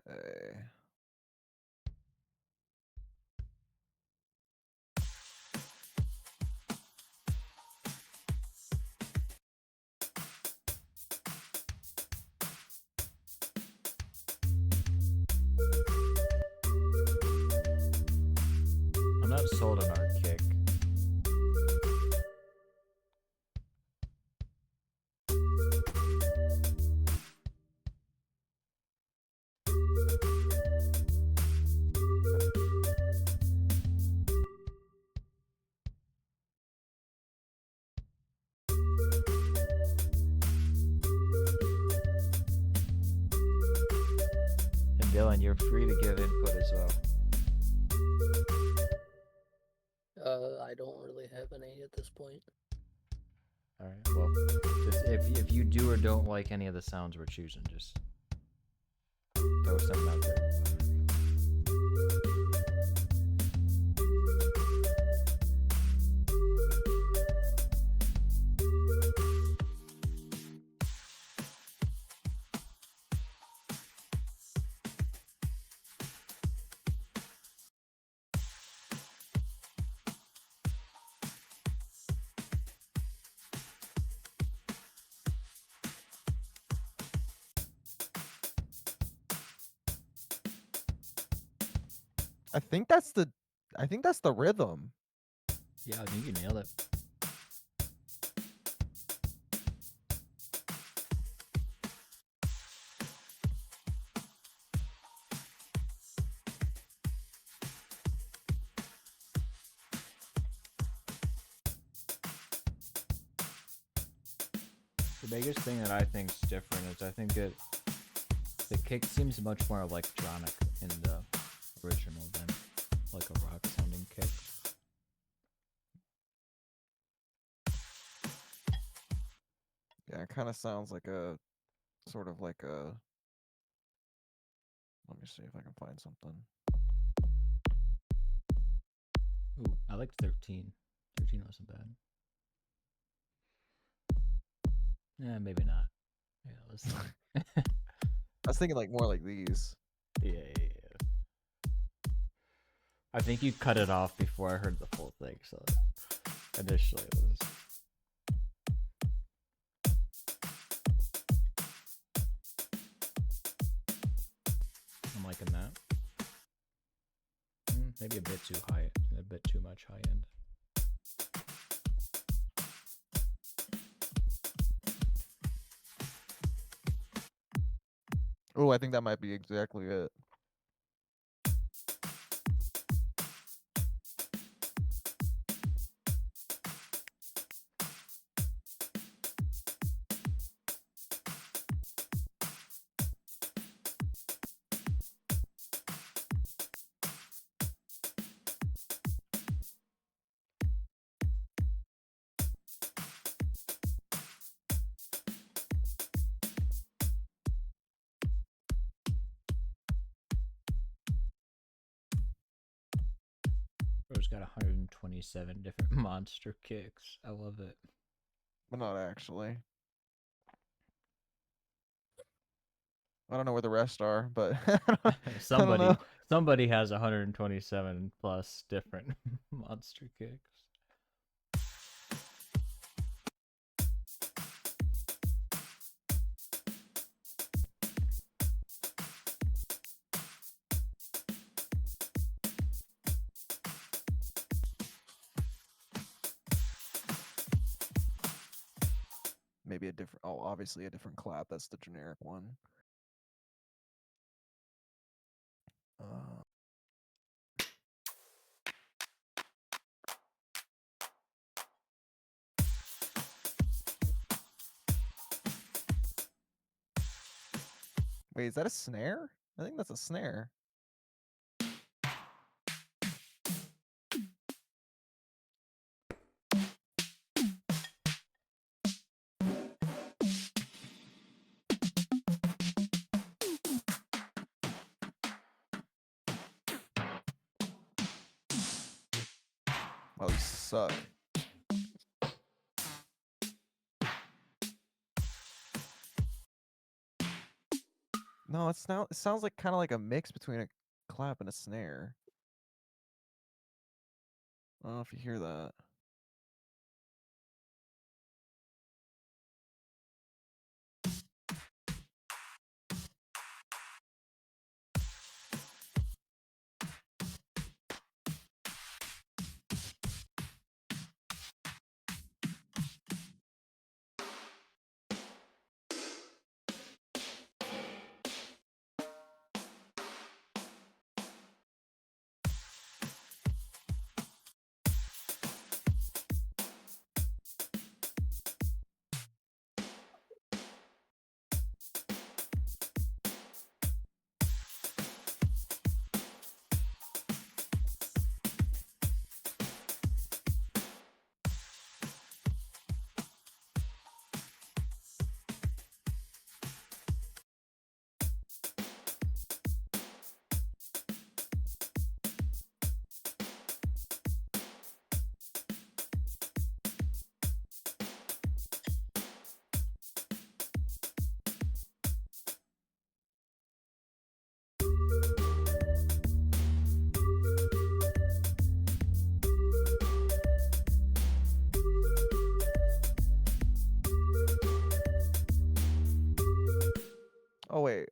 Okay. I'm not sold on our kick. Dylan, you're free to give input as well. I don't really have any at this point. All right. Well, just if you do or don't like any of the sounds we're choosing, just throw something out there. I think that's the rhythm. Yeah, I think you nailed it. The biggest thing that I think's different is I think that the kick seems much more electronic in the original than like a rock sounding kick. Yeah, it kind of sounds like a sort of like a. Let me see if I can find something. Ooh, I liked 13. 13 wasn't bad. Yeah, maybe not. Yeah, let's. I was thinking like more like these. Yeah. I think you cut it off before I heard the full thing, so initially it was. I'm liking that. Maybe a bit too high, a bit too much high end. Oh, I think that might be exactly it. Bro's got 127 different monster kicks. I love it. But not actually. I don't know where the rest are, but somebody has 127 plus different monster kicks. Maybe a different. Oh, obviously a different clap. That's the generic one. Wait, is that a snare? I think that's a snare. Oh, you suck. No, it sounds like kind of like a mix between a clap and a snare. I don't know if you hear that.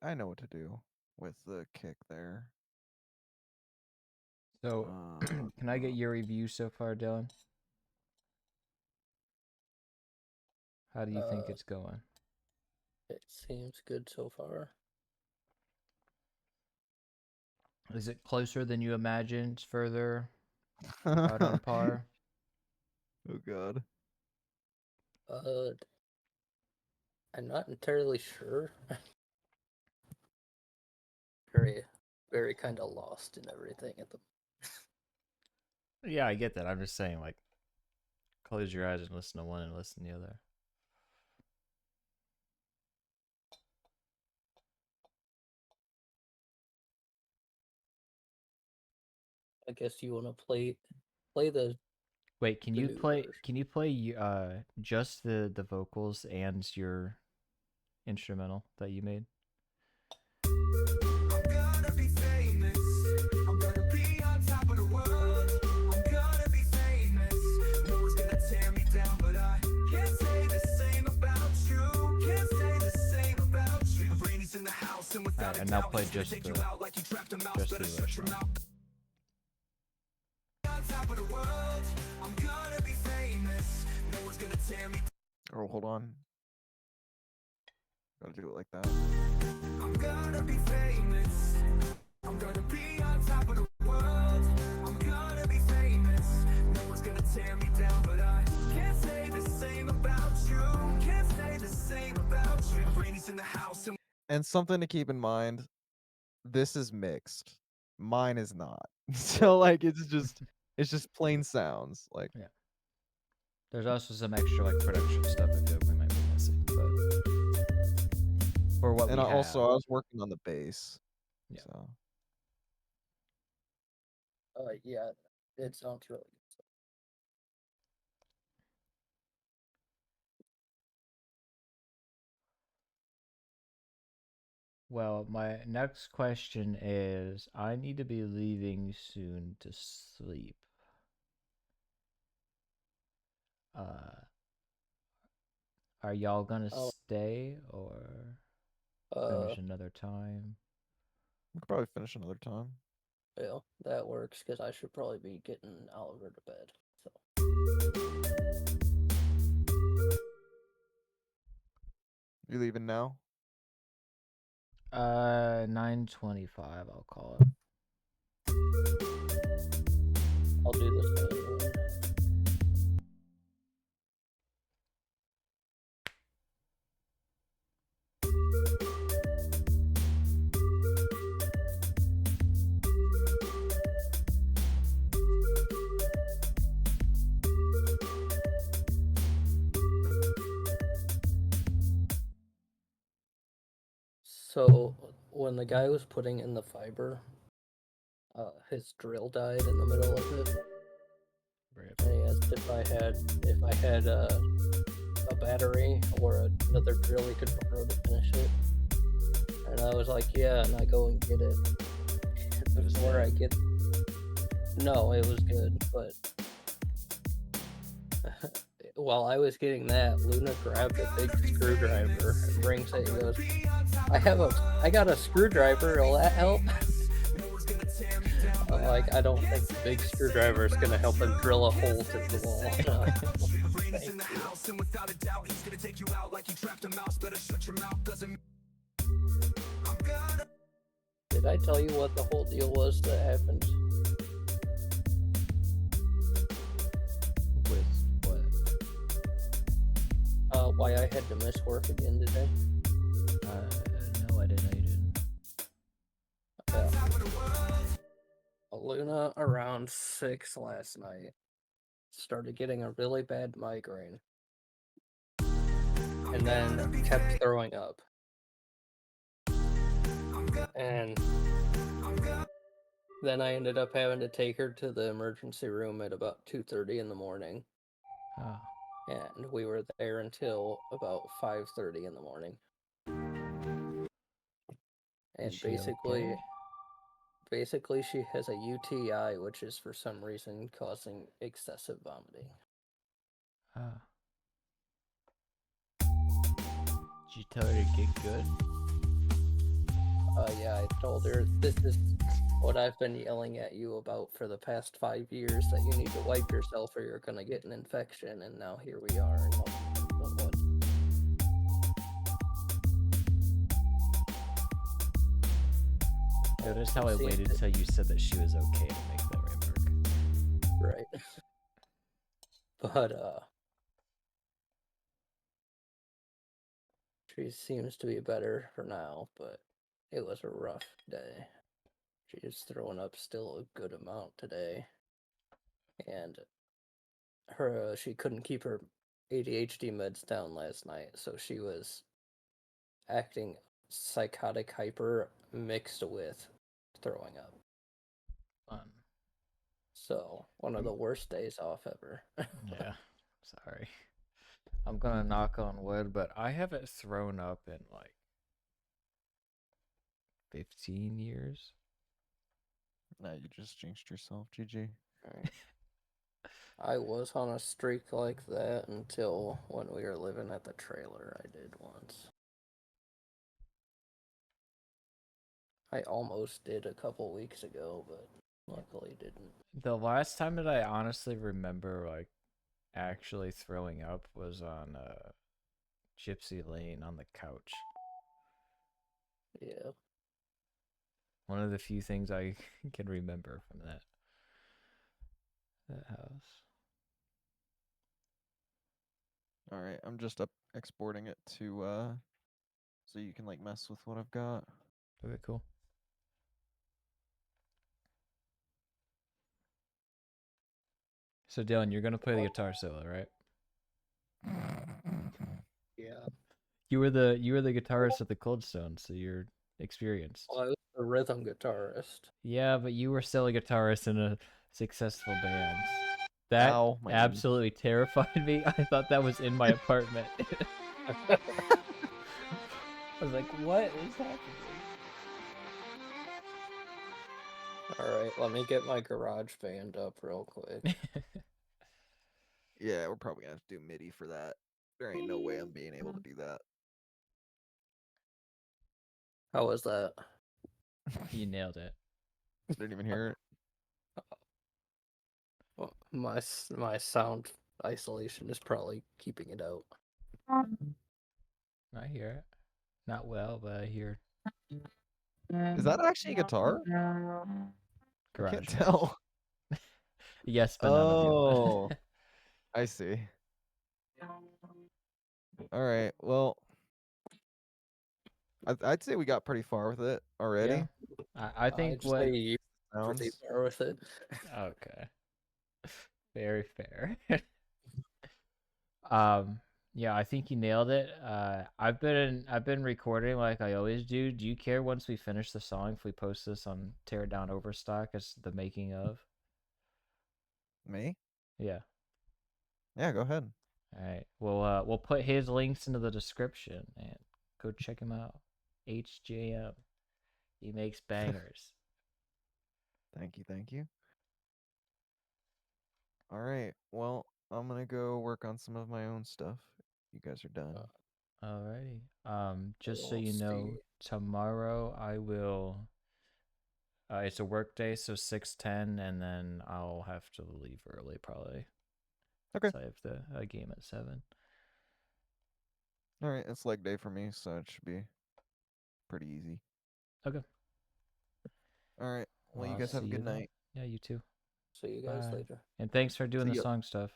I know what to do with the kick there. So, can I get your review so far, Dylan? How do you think it's going? It seems good so far. Is it closer than you imagined? Further out on par? Oh god. I'm not entirely sure. Very kind of lost in everything at the. Yeah, I get that. I'm just saying, like, close your eyes and listen to one and listen to the other. I guess you want to play the. Wait, can The you new play? version. Can you play just the vocals and your instrumental that you made? I'm gonna be famous. I'm gonna be on top of the world. I'm gonna be famous. No one's gonna tear me down, but I can't say the same about you. Can't say the same about you. Brady's in the house, and without a And now doubt, play he's gonna just take the you out like you trapped a mouse. just Better the shut your original. mouth. On top of the world, I'm gonna be famous. No one's gonna tear me. Oh, hold on. Gotta do it like that. I'm gonna be famous. I'm gonna be on top of the world. I'm gonna be famous. No one's gonna tear me down, but I can't say the same about you. Can't say the same about you. Brady's in the house, and And something to keep in mind, this is mixed. Mine is not. So like it's just plain sounds. Like Yeah. There's also some extra like production stuff I feel like we might be missing, but for what and we I also have. I was working on the bass. Yeah. So Yeah, it sounds really good. Well, my next question is I need to be leaving soon to sleep. Are y'all gonna Oh. stay or finish another time? we could probably finish another time. Yeah, that works because I should probably be getting Oliver to bed. So You leaving now? 9:25. I'll call it. I'll do the same one. So when the guy was putting in the fiber, his drill died in the middle of it. Rip. And he asked if I had a battery or another drill he could borrow to finish it. And I was like, yeah, and I go and get it. Before I get, no, it was good, but while I was getting that, Luna grabbed a big screwdriver and brings it and goes, I got a screwdriver, will that help? I'm like, I don't think the big screwdriver is gonna help him drill a hole to the wall. Did I tell you what the whole deal was that happened? With what? Why I had to miss work again today? No, I didn't know you didn't. Luna around 6 last night started getting a really bad migraine and then kept throwing up. And then I ended up having to take her to the emergency room at about 2:30 in the morning. Oh. And we were there until about 5:30 in the morning. And Is she okay? basically she has a UTI, which is for some reason causing excessive vomiting. Ah. Did you tell her to get good? Yeah, I told her this is what I've been yelling at you about for the past 5 years, that you need to wipe yourself or you're gonna get an infection, and now here we are. What? Notice how I Seems waited to- till you said that she was okay to make that remark. Right. But, she seems to be better for now, but it was a rough day. She's throwing up still a good amount today. And she couldn't keep her ADHD meds down last night, so she was acting psychotic hyper mixed with throwing up. Fun. So, one of the worst days off ever. Yeah. Sorry. I'm gonna knock on wood, but I haven't thrown up in like 15 years. Nah, you just jinxed yourself, GG. I was on a streak like that until when we were living at the trailer. I did once. I almost did a couple weeks ago, but luckily didn't. The last time that I honestly remember like actually throwing up was on Gypsy Lane on the couch. Yeah. One of the few things I can remember from that house. All right, I'm just exporting it to so you can like mess with what I've got. Okay, cool. So Dylan, you're gonna play the guitar solo, right? Yeah. You were the guitarist at the Cold Stone, so you're experienced. Well, I was a rhythm guitarist. Yeah, but you were still a guitarist in a successful band. That Ow, my knee. absolutely terrified me. I thought that was in my apartment. I was like, what is happening? Alright, let me get my garage band up real quick. Yeah, we're probably gonna have to do MIDI for that. There ain't no way I'm being able to do that. How was that? You nailed it. Didn't even hear it. Well, my sound isolation is probably keeping it out. I hear it. Not well, but I hear Is that actually a guitar? I garage can't band. tell. Yes, but none of you. Oh, I see. All right. Well, I'd say we got pretty far with it already. Yeah. I think I'd what say you Sounds. pretty far with it. okay. Very fair. Yeah, I think you nailed it. I've been recording like I always do. Do you care once we finish the song if we post this on Tear Down Overstock as the making of? Me? Yeah. Yeah, go ahead. All right. We'll put his links into the description and go check him out. HJM. He makes bangers. Thank you, thank you. All right. Well, I'm gonna go work on some of my own stuff. You guys are done. Alrighty. Just so We'll you know, see. tomorrow I will. It's a work day, so 6:10, and then I'll have to leave early probably. Okay. 'Cause I have a game at 7. All right, it's leg day for me, so it should be pretty easy. Okay. All right. Well, you I'll guys have a see good you then. night. Yeah, you too. See you guys Bye. later. And thanks for doing See the ya. song stuff.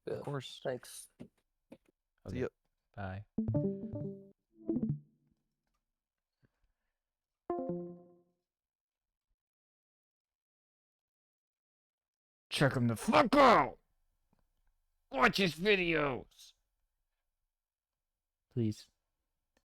Yeah, Of course. thanks. See ya. Bye. Check him the fuck out! Watch his videos! Please.